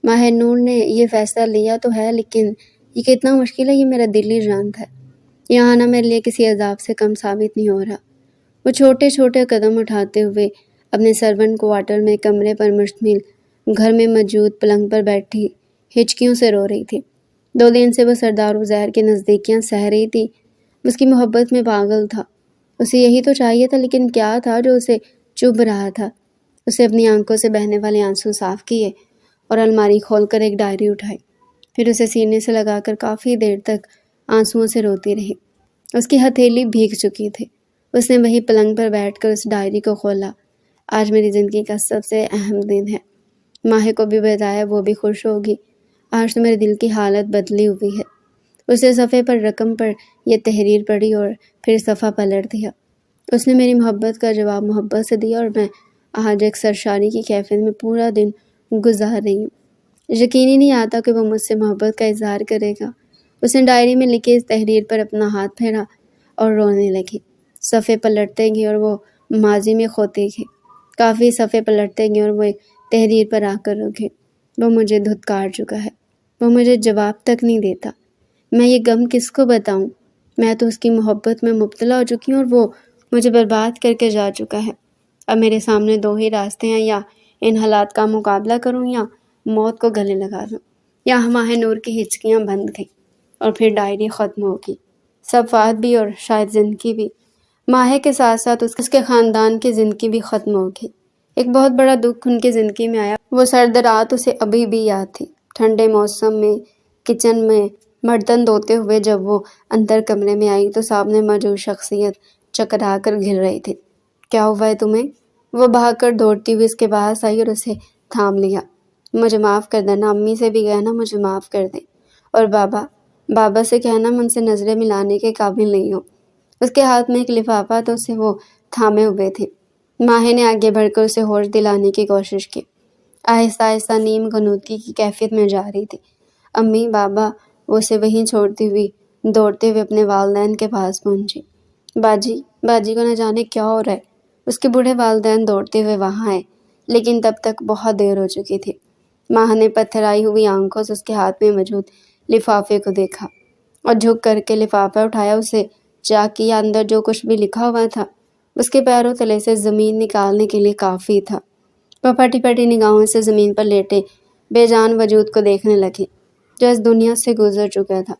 ماہر نور نے یہ فیصلہ لیا تو ہے، لیکن یہ کتنا مشکل ہے، یہ میرا دلی جان تھا۔ یہاں آنا میرے لیے کسی عذاب سے کم ثابت نہیں ہو رہا۔ وہ چھوٹے چھوٹے قدم اٹھاتے ہوئے اپنے سرونٹ کوارٹر میں کمرے پر مشتمل گھر میں موجود پلنگ پر بیٹھی ہچکیوں سے رو رہی تھی۔ 2 دن سے وہ سردار عزیر کی نزدیکیاں سہ رہی تھی۔ اس کی محبت میں پاگل تھا۔ اسے یہی تو چاہیے تھا، لیکن کیا تھا جو اسے چبھ رہا تھا؟ اسے اپنی آنکھوں سے بہنے والے آنسو صاف کیے اور الماری کھول کر ایک ڈائری اٹھائی۔ پھر اسے سینے سے لگا کر کافی دیر تک آنسوؤں سے روتی رہی۔ اس کی ہتھیلی بھیگ چکی تھی۔ اس نے وہی پلنگ پر بیٹھ کر اس ڈائری کو کھولا۔ آج میری زندگی کا سب سے اہم دن ہے۔ ماہر کو بھی بتایا، وہ بھی خوش ہوگی۔ آج تو میرے دل کی حالت بدلی ہوئی ہے۔ اسے صفحے پر رقم پر یہ تحریر پڑھی اور پھر صفحہ پلٹ دیا۔ اس نے میری محبت کا جواب محبت سے دیا اور میں آج ایک سرشاری کی کیفیت میں پورا دن گزار رہی ہوں۔ یقین ہی نہیں آتا کہ وہ مجھ سے محبت کا اظہار کرے گا۔ اس نے ڈائری میں لکھی اس تحریر پر اپنا ہاتھ پھیرا اور رونے لگی۔ صفحے پلٹتے گئے اور وہ ماضی میں کھوتے گئے۔ کافی صفحے پلٹتے گئے اور وہ ایک تحریر پر آ کر رکے۔ وہ مجھے دھتکار چکا ہے۔ وہ مجھے جواب تک نہیں دیتا۔ میں یہ غم کس کو بتاؤں؟ میں تو اس کی محبت میں مبتلا ہو چکی ہوں اور وہ مجھے برباد کر کے جا چکا ہے۔ اب میرے سامنے 2 ہی راستے ہیں، یا ان حالات کا مقابلہ کروں یا موت کو گلے لگا دوں۔ یہاں ماہر نور کی ہچکیاں بند گئیں اور پھر ڈائری ختم ہوگی۔ صفحات بھی اور شاید زندگی بھی۔ ماہر کے ساتھ ساتھ اس کے خاندان کی زندگی بھی ختم ہوگی۔ ایک بہت بڑا دکھ ان کی زندگی میں آیا۔ وہ سرد رات اسے ابھی بھی یاد تھی۔ ٹھنڈے موسم میں کچن میں برتن دھوتے ہوئے جب وہ اندر کمرے میں آئی تو سامنے موجود شخصیت چکرا کر گر رہی تھی۔ کیا ہوا ہے تمہیں؟ وہ بھاگ کر دوڑتی ہوئی اس کے پاس آئی اور اسے تھام لیا۔ مجھے معاف کر دینا، امی سے بھی کہنا مجھے معاف کر دیں، اور بابا سے کہنا میں ان سے نظریں ملانے کے قابل نہیں ہوں۔ اس کے ہاتھ میں ایک لفافہ تو اسے وہ تھامے ہوئے تھے۔ ماہر نے آگے بڑھ کر اسے ہوش دلانے کی کوشش کی۔ آہستہ آہستہ نیم غنودگی کی کیفیت میں جا رہی تھی۔ امی، بابا، وہ اسے وہیں چھوڑتی ہوئی دوڑتے ہوئے اپنے والدین کے پاس پہنچی۔ باجی کو نہ جانے کیا ہو رہا ہے۔ اس کے بوڑھے والدین دوڑتے ہوئے وہاں آئے، لیکن تب تک بہت دیر ہو چکی تھی۔ ماں نے پتھرائی ہوئی آنکھوں سے اس کے ہاتھ میں موجود لفافے کو دیکھا اور جھک کر کے لفافہ اٹھایا، اسے چیک کیا۔ اندر جو کچھ بھی لکھا ہوا تھا اس کے پیروں تلے سے زمین نکالنے کے لیے کافی تھا۔ وہ پھٹی پھٹی نگاہوں سے زمین پر لیٹے بے جان وجود کو دیکھنے لگی جو اس دنیا سے گزر چکا تھا۔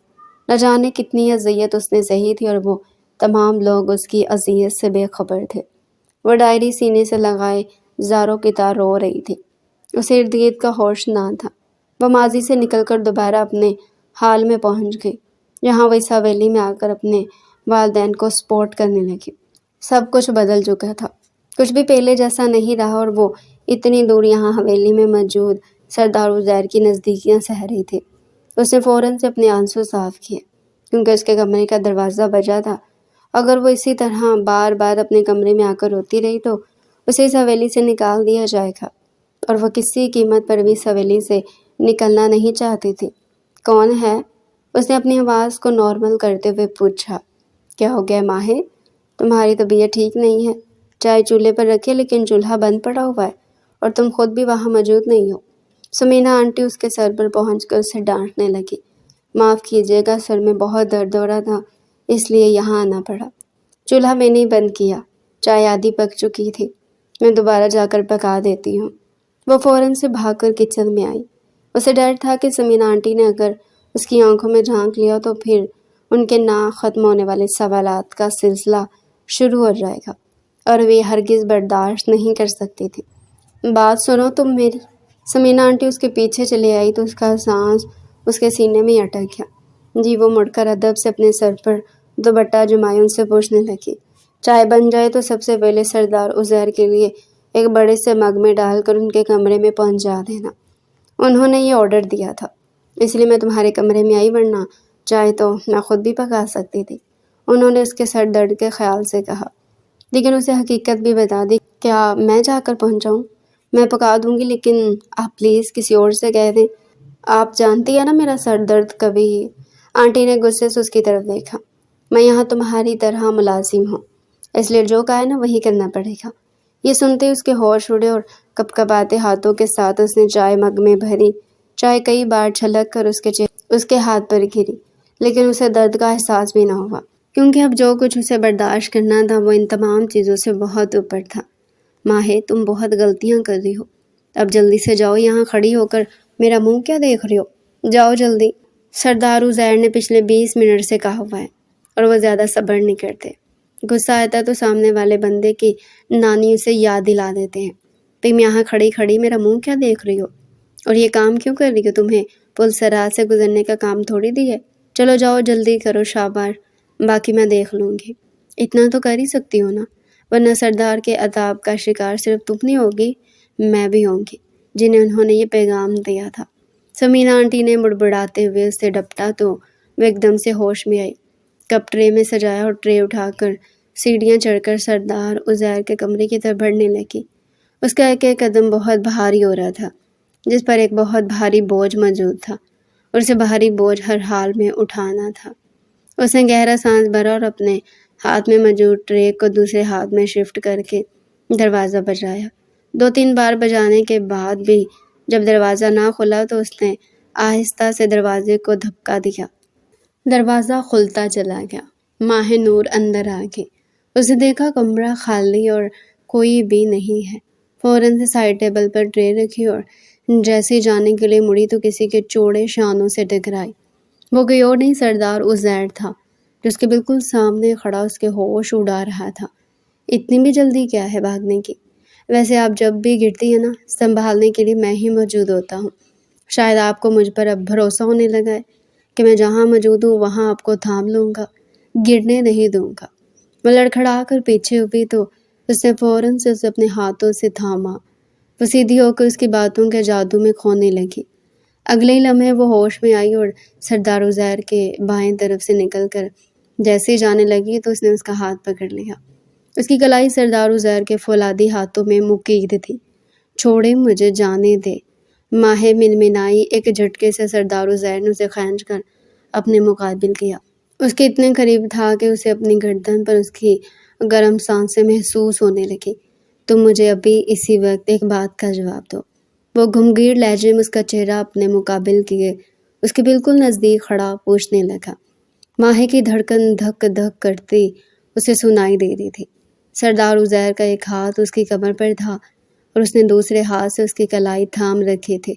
نہ جانے کتنی اذیت اس نے سہی تھی اور وہ تمام لوگ اس کی اذیت سے بے خبر تھے۔ وہ ڈائری سینے سے لگائے زاروں کی طرح رو رہی تھی۔ اسے ارد گرد کا ہوش نہ تھا۔ وہ ماضی سے نکل کر دوبارہ اپنے حال میں پہنچ گئی، جہاں وہ اس حویلی میں آ کر اپنے والدین کو سپورٹ کرنے لگی۔ سب کچھ بدل چکا تھا، کچھ بھی پہلے جیسا نہیں رہا، اور وہ اتنی دور یہاں حویلی میں موجود سردار عزیر کی نزدیکیاں سہ رہی تھی۔ اس نے فوراً سے اپنے آنسو صاف کیے، کیونکہ اس کے کمرے کا دروازہ بجا تھا۔ اگر وہ اسی طرح بار بار اپنے کمرے میں آ کر روتی رہی تو اسے اس حویلی سے نکال دیا جائے گا، اور وہ کسی قیمت پر بھی اس حویلی سے نکلنا نہیں چاہتی تھی۔ کون ہے؟ اس نے اپنی آواز کو نارمل کرتے ہوئے پوچھا۔ کیا ہو گیا ماہر؟ تمہاری طبیعت ٹھیک نہیں ہے؟ چائے چولہے پر رکھے، لیکن چولہا بند پڑا ہوا ہے اور تم خود بھی وہاں موجود نہیں ہو۔ سمینا آنٹی اس کے سر پر پہنچ کر اسے ڈانٹنے لگی۔ معاف کیجیے گا، سر میں بہت درد ہو رہا تھا، اس لیے یہاں آنا پڑا۔ چولہا میں نے بند کیا، چائے آدھی پک چکی تھی، میں دوبارہ جا کر پکا دیتی ہوں۔ وہ فوراً سے بھاگ کر کچن میں آئی۔ اسے ڈر تھا کہ سمینا آنٹی نے اگر اس کی آنکھوں میں جھانک لیا تو پھر ان کے نہ ختم ہونے والے سوالات کا سلسلہ شروع ہو جائے گا، اور وہ ہرگز برداشت نہیں کر سکتی تھی۔ بات سنو تم میری۔ سمینا آنٹی اس کے پیچھے چلے آئی تو اس کا سانس اس کے سینے میں اٹک گیا۔ جی، وہ مڑ کر ادب سے اپنے سر پر تو بٹا جمائی ان سے پوچھنے لگی، چائے بن جائے تو سب سے پہلے سردار عزیر کے لیے ایک بڑے سے مگ میں ڈال کر ان کے کمرے میں پہنچا دینا۔ انہوں نے یہ آرڈر دیا تھا، اس لیے میں تمہارے کمرے میں آئی، ورنہ چائے تو میں خود بھی پکا سکتی تھی۔ انہوں نے اس کے سر درد کے خیال سے کہا، لیکن اسے حقیقت بھی بتا دی۔ کیا میں جا کر پہنچاؤں؟ میں پکا دوں گی، لیکن آپ پلیز کسی اور سے کہہ دیں۔ آپ جانتی ہیں نا میرا سر درد کبھی۔ آنٹی نے غصے سے اس کی طرف دیکھا۔ میں یہاں تمہاری طرح ملازم ہوں، اس لیے جو کہا ہے نا وہی کرنا پڑے گا۔ یہ سنتے اس کے ہوش اڑے اور کپ کپاتے ہاتھوں کے ساتھ اس نے چائے مگ میں بھری۔ چائے کئی بار چھلک کر اس کے ہاتھ پر گری، لیکن اسے درد کا احساس بھی نہ ہوا، کیونکہ اب جو کچھ اسے برداشت کرنا تھا وہ ان تمام چیزوں سے بہت اوپر تھا۔ ماہی، تم بہت غلطیاں کر رہی ہو، اب جلدی سے جاؤ، یہاں کھڑی ہو کر میرا منہ کیا دیکھ رہی ہو؟ جاؤ جلدی۔ سردار عزیر نے پچھلے 20 منٹ سے کہا ہوا ہے اور وہ زیادہ صبر نہیں کرتے۔ غصہ آتا تو سامنے والے بندے کی نانی اسے یاد دلا دیتے ہیں، تم یہاں کھڑی کھڑی میرا منہ کیا دیکھ رہی ہو؟ اور یہ کام کیوں کر رہی ہو؟ تمہیں پل سرات سے گزرنے کا کام تھوڑی دی ہے۔ چلو جاؤ جلدی کرو، شاباش، باقی میں دیکھ لوں گی۔ اتنا تو کر ہی سکتی ہو نا، ورنہ سردار کے عذاب کا شکار صرف تم نہیں ہوگی، میں بھی ہوں گی، جنہیں انہوں نے یہ پیغام دیا تھا۔ سمیرہ آنٹی نے بڑبڑاتے ہوئے اسے ڈپٹا تو وہ ایک دم سے ہوش میں آئی، کپ ٹرے میں سجایا اور ٹرے اٹھا کر سیڑھیاں چڑھ کر سردار عزیر کے کمرے کی طرف بڑھنے لگی۔ اس کا ایک ایک قدم بہت بھاری ہو رہا تھا، جس پر ایک بہت بھاری بوجھ موجود تھا، اور اسے بھاری بوجھ ہر حال میں اٹھانا تھا۔ اس نے گہرا سانس بھرا اور اپنے ہاتھ میں موجود ٹرے کو دوسرے ہاتھ میں شفٹ کر کے دروازہ بجایا۔ 2-3 بار بجانے کے بعد بھی جب دروازہ نہ کھلا تو اس نے آہستہ سے دروازے کو دھکا دیا۔ دروازہ کھلتا چلا گیا۔ ماہ نور اندر آ گئی۔ اسے دیکھا کمرہ خالی اور کوئی بھی نہیں ہے۔ فوراً سے سائڈ ٹیبل پر ٹرے رکھی اور جیسے جانے کے لیے مڑی تو کسی کے چوڑے شانوں سے ٹکرائی۔ وہ کوئی اور نہیں سردار عزیر تھا، جو اس کے بالکل سامنے کھڑا اس کے ہوش اڑا رہا تھا۔ اتنی بھی جلدی کیا ہے بھاگنے کی؟ ویسے آپ جب بھی گرتی ہیں نا، سنبھالنے کے لیے میں ہی موجود ہوتا ہوں۔ شاید آپ کو مجھ پر اب بھروسہ ہونے لگا ہے کہ میں جہاں موجود ہوں وہاں آپ کو تھام لوں گا، گرنے نہیں دوں گا۔ وہ لڑکھڑا کر پیچھے ہوئی تو اس نے فوراً سے اسے اپنے ہاتھوں سے تھاما۔ وہ سیدھی ہو کر اس کی باتوں کے جادو میں کھونے لگی۔ اگلے ہی لمحے وہ ہوش میں آئی اور سردار عزیر کے بائیں طرف سے نکل کر جیسے ہی جانے لگی تو اس نے اس کا ہاتھ پکڑ لیا۔ اس کی کلائی سردار عزیر کے فولادی ہاتھوں میں مقید تھی۔ چھوڑے مجھے، جانے دے، ماہ منمنائی۔ ایک جھٹکے سے سردار عزیر نے اسے کھینچ کر اپنے مقابل کیا۔ اس کے اتنے قریب تھا کہ اسے اپنی گردن پر اس کی گرم سانسیں محسوس ہونے لگی۔ تم مجھے ابھی اسی وقت ایک بات کا جواب دو۔ وہ گھمگیر لہجے میں اس کا چہرہ اپنے مقابل کیے اس کے بالکل نزدیک کھڑا پوچھنے لگا۔ ماہی کی دھڑکن دھک دھک کرتی اسے سنائی دے رہی تھی۔ سردار عزیر کا ایک ہاتھ اس کی کمر پر تھا اور اس نے دوسرے ہاتھ سے اس کی کلائی تھام رکھی تھی۔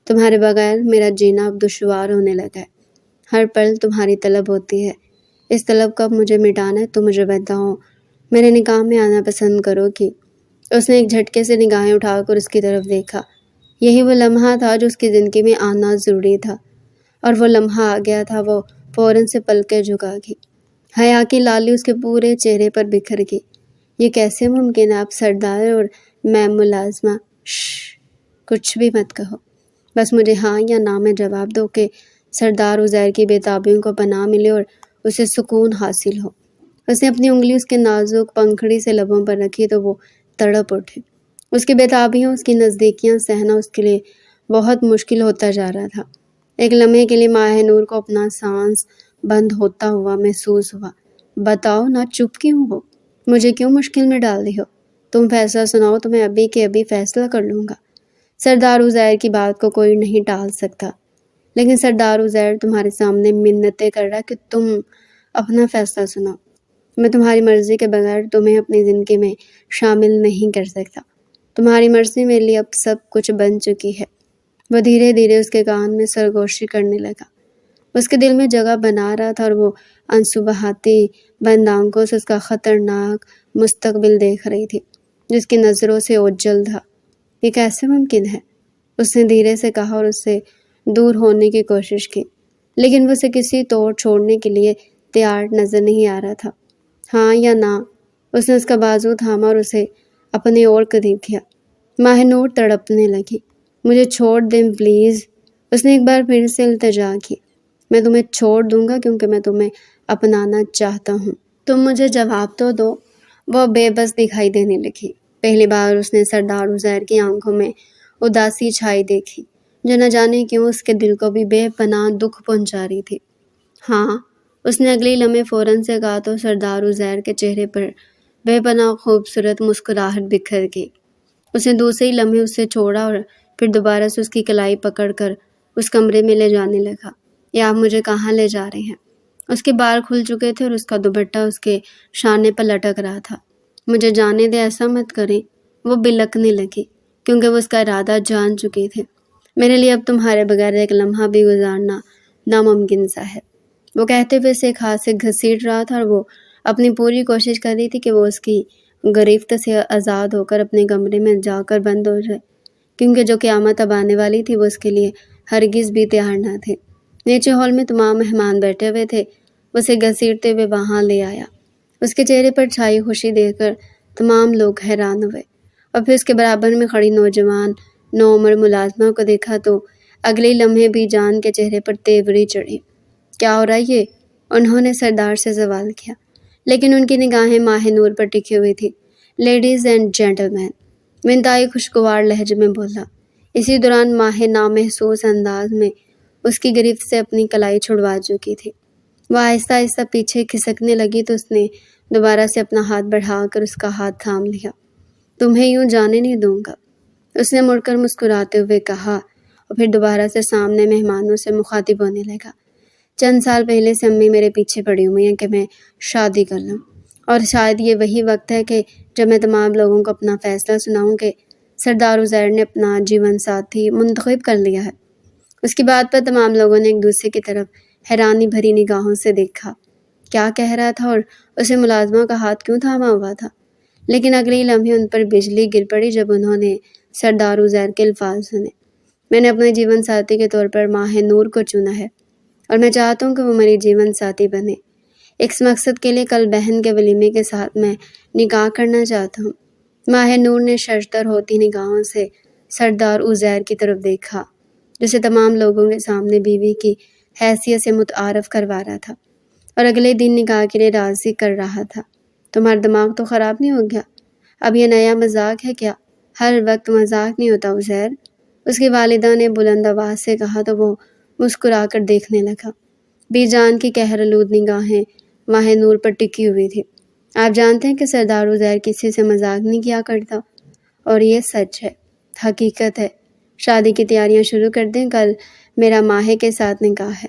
تمہارے بغیر میرا جینا اب دشوار ہونے لگا ہے۔ ہر پل تمہاری طلب ہوتی ہے۔ اس طلب کو اب مجھے مٹانا ہے تو مجھے بتاؤ، میرے نکاح میں آنا پسند کرو گی؟ اس نے ایک جھٹکے سے نگاہیں اٹھا کر اس کی طرف دیکھا۔ یہی وہ لمحہ تھا جو اس کی زندگی میں آنا ضروری تھا، اور وہ لمحہ آ گیا تھا۔ وہ فوراً سے پلکیں جھکا گئی۔ حیا کی لالی اس کے پورے چہرے پر بکھر گئی۔ یہ کیسے ممکن ہے؟ آپ سردار اور میں ملازمہ۔ کچھ بھی مت کہو، بس مجھے ہاں یا نہ میں جواب دو کہ سردار عزیر کی بے تابیوں کو پناہ ملے اور اسے سکون حاصل ہو۔ اس نے اپنی انگلی اس کے نازک پنکھڑی سے لبوں پر رکھی تو وہ تڑپ اٹھے۔ اس کی بے تابیوں، اس کی نزدیکیاں سہنا اس کے لیے بہت مشکل ہوتا جا رہا تھا۔ ایک لمحے کے لیے ماہ نور کو اپنا سانس بند ہوتا ہوا محسوس ہوا۔ بتاؤ نا، چپ کیوں ہو؟ مجھے کیوں مشکل میں ڈال رہی ہو؟ تم فیصلہ سناؤ تو میں ابھی کے ابھی فیصلہ کر لوں گا۔ سردار عزیر کی بات کو کوئی نہیں ٹال سکتا، لیکن سردار عزیر تمہارے سامنے منتیں کر رہا کہ تم اپنا فیصلہ سناؤ۔ میں تمہاری مرضی کے بغیر تمہیں اپنی زندگی میں شامل نہیں کر سکتا۔ تمہاری مرضی میرے لیے اب سب کچھ بن چکی ہے۔ وہ دھیرے دھیرے اس کے کان میں سرگوشی کرنے لگا۔ اس کے دل میں جگہ بنا رہا تھا اور وہ آنسو بہاتی بند آنکھوں سے اس کا خطرناک مستقبل دیکھ رہی تھی، جس کی نظروں سے اوجھل تھا۔ یہ کیسے ممکن ہے؟ اس نے دھیرے سے کہا اور اس سے دور ہونے کی کوشش کی، لیکن وہ اسے کسی طور چھوڑنے کے لیے تیار نظر نہیں آ رہا تھا۔ ہاں یا نہ؟ اس نے اس کا بازو تھاما اور اسے اپنے اور قریب کیا۔ ماہ نور تڑپنے لگی۔ مجھے چھوڑ دیں پلیز، اس نے ایک بار پھر سے التجا کی۔ میں تمہیں چھوڑ دوں گا کیونکہ میں تمہیں اپنانا چاہتا ہوں۔ تم مجھے جواب تو دو۔ وہ بے بس دکھائی دینے لگی۔ پہلی بار اس نے سردار عزیر کی آنکھوں میں اداسی چھائی دیکھی جو نہ جانے کیوں اس کے دل کو بھی بے پناہ دکھ پہنچا رہی تھی۔ ہاں، اس نے اگلی لمحے فوراً سے کہا تو سردار عزیر کے چہرے پر بے پناہ خوبصورت مسکراہٹ بکھر گئی۔ اس نے دوسری لمحے اسے چھوڑا اور پھر دوبارہ سے اس کی کلائی پکڑ کر اس کمرے میں لے جانے لگا۔ یہ آپ مجھے کہاں لے جا رہے ہیں؟ اس کے بال کھل چکے تھے اور اس کا دوپٹہ اس کے شانے پر لٹک رہا تھا۔ مجھے جانے دے، ایسا مت کریں۔ وہ بلکنے لگی کیونکہ وہ اس کا ارادہ جان چکی تھے۔ میرے لیے اب تمہارے بغیر ایک لمحہ بھی گزارنا ناممکن سا ہے۔ وہ کہتے ہوئے اسے ایک ہاتھ سے گھسیٹ رہا تھا اور وہ اپنی پوری کوشش کر رہی تھی کہ وہ اس کی گرفت سے آزاد ہو کر اپنے کمرے میں جا کر بند ہو جائے، کیونکہ جو قیامت اب آنے والی تھی وہ اس کے لیے ہرگز بھی تیار نہ تھے۔ نیچے ہال میں تمام مہمان بیٹھے ہوئے تھے۔ وہ اسے گھسیٹتے ہوئے وہاں لے آیا۔ اس کے چہرے پر چھائی خوشی دیکھ کر تمام لوگ حیران ہوئے اور پھر اس کے برابر میں کھڑی نوجوان نوعمر ملازمہ کو دیکھا تو اگلے لمحے بھی جان کے چہرے پر تیوری چڑھی۔ کیا ہو رہا ہے یہ؟ انہوں نے سردار سے سوال کیا، لیکن ان کی نگاہیں ماہ نور پر ٹکی ہوئی تھی۔ لیڈیز اینڈ جینٹل مین، وہ انتہائی خوشگوار لہجے میں بولا۔ اسی دوران ماہ نامحسوس انداز میں اس کی گرفت سے اپنی کلائی چھڑوا چکی تھی۔ وہ آہستہ آہستہ پیچھے کھسکنے لگی تو اس نے دوبارہ سے اپنا ہاتھ بڑھا کر اس کا ہاتھ تھام لیا۔ تمہیں یوں جانے نہیں دوں گا، اس نے مڑ کر مسکراتے ہوئے کہا اور پھر دوبارہ سے سامنے مہمانوں سے مخاطب ہونے لگا۔ چند سال پہلے سے امی میرے پیچھے پڑی ہوئی ہیں کہ میں شادی کر لوں، اور شاید یہ وہی وقت ہے کہ جب میں تمام لوگوں کو اپنا فیصلہ سناؤں کہ سردار عزیر نے اپنا جیون ساتھی منتخب کر لیا ہے۔ اس کی بات پر تمام لوگوں نے ایک دوسرے کی طرف حیرانی بھری نگاہوں سے دیکھا۔ کیا کہہ رہا تھا اور اسے ملازمہ کا ہاتھ کیوں تھاما ہوا تھا؟ لیکن اگلے لمحے ان پر بجلی گر پڑی جب انہوں نے سردار عزیر کے الفاظ سنے۔ میں نے اپنے جیون ساتھی کے طور پر ماہ نور کو چنا ہے اور میں چاہتا ہوں کہ وہ میری جیون ساتھی بنے۔ اس مقصد کے لیے کل بہن کے ولیمے کے ساتھ میں نکاح کرنا چاہتا ہوں۔ ماہ نور نے شرشتر ہوتی نگاہوں سے سردار عزیر کی طرف دیکھا، جسے تمام لوگوں کے سامنے بیوی کی حیثیت سے متعارف کروا رہا تھا اور اگلے دن نکاح کے لیے راضی کر رہا تھا۔ تمہارا دماغ تو خراب نہیں ہو گیا؟ اب یہ نیا مذاق ہے کیا؟ ہر وقت مذاق نہیں ہوتا عزیر، اس کی والدہ نے بلند آواز سے کہا تو وہ مسکرا کر دیکھنے لگا۔ بی جان کی قہر آلود نگاہیں ماہ نور پر ٹکی ہوئی تھی۔ آپ جانتے ہیں کہ سردار عزیر کسی سے مذاق نہیں کیا کرتا، اور یہ سچ ہے، حقیقت ہے۔ شادی کی تیاریاں شروع کر دیں، کل میرا ماہے کے ساتھ نکاح ہے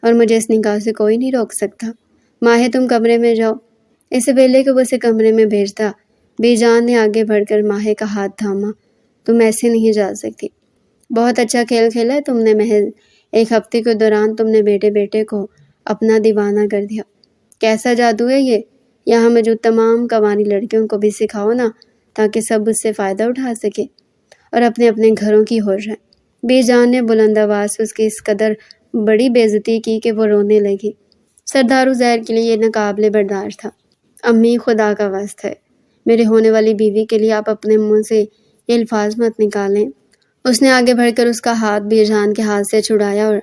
اور مجھے اس نکاح سے کوئی نہیں روک سکتا۔ ماہے تم کمرے میں جاؤ۔ اس سے پہلے کہ وہ اسے کمرے میں بھیجتا، بی جان نے آگے بڑھ کر ماہے کا ہاتھ تھاما۔ تم ایسے نہیں جا سکتی۔ بہت اچھا کھیل کھیلا ہے تم نے، محض ایک ہفتے کے دوران تم نے بیٹے بیٹے کو اپنا دیوانہ کر دیا۔ کیسا جادو ہے یہ؟ یہاں موجود تمام کنواری لڑکیوں کو بھی سکھاؤ نا، تاکہ سب اس سے فائدہ اٹھا سکے اور اپنے اپنے گھروں کی ہو جائیں۔ بی جان نے بلند آواز سے اس کی اس قدر بڑی بے عزتی کی کہ وہ رونے لگی۔ سردار عزیر کے لیے یہ ناقابل برداشت تھا۔ امی، خدا کا واسطہ ہے، میرے ہونے والی بیوی کے لیے آپ اپنے منہ سے یہ الفاظ مت نکالیں۔ اس نے آگے بڑھ کر اس کا ہاتھ بی جان کے ہاتھ سے چھڑایا اور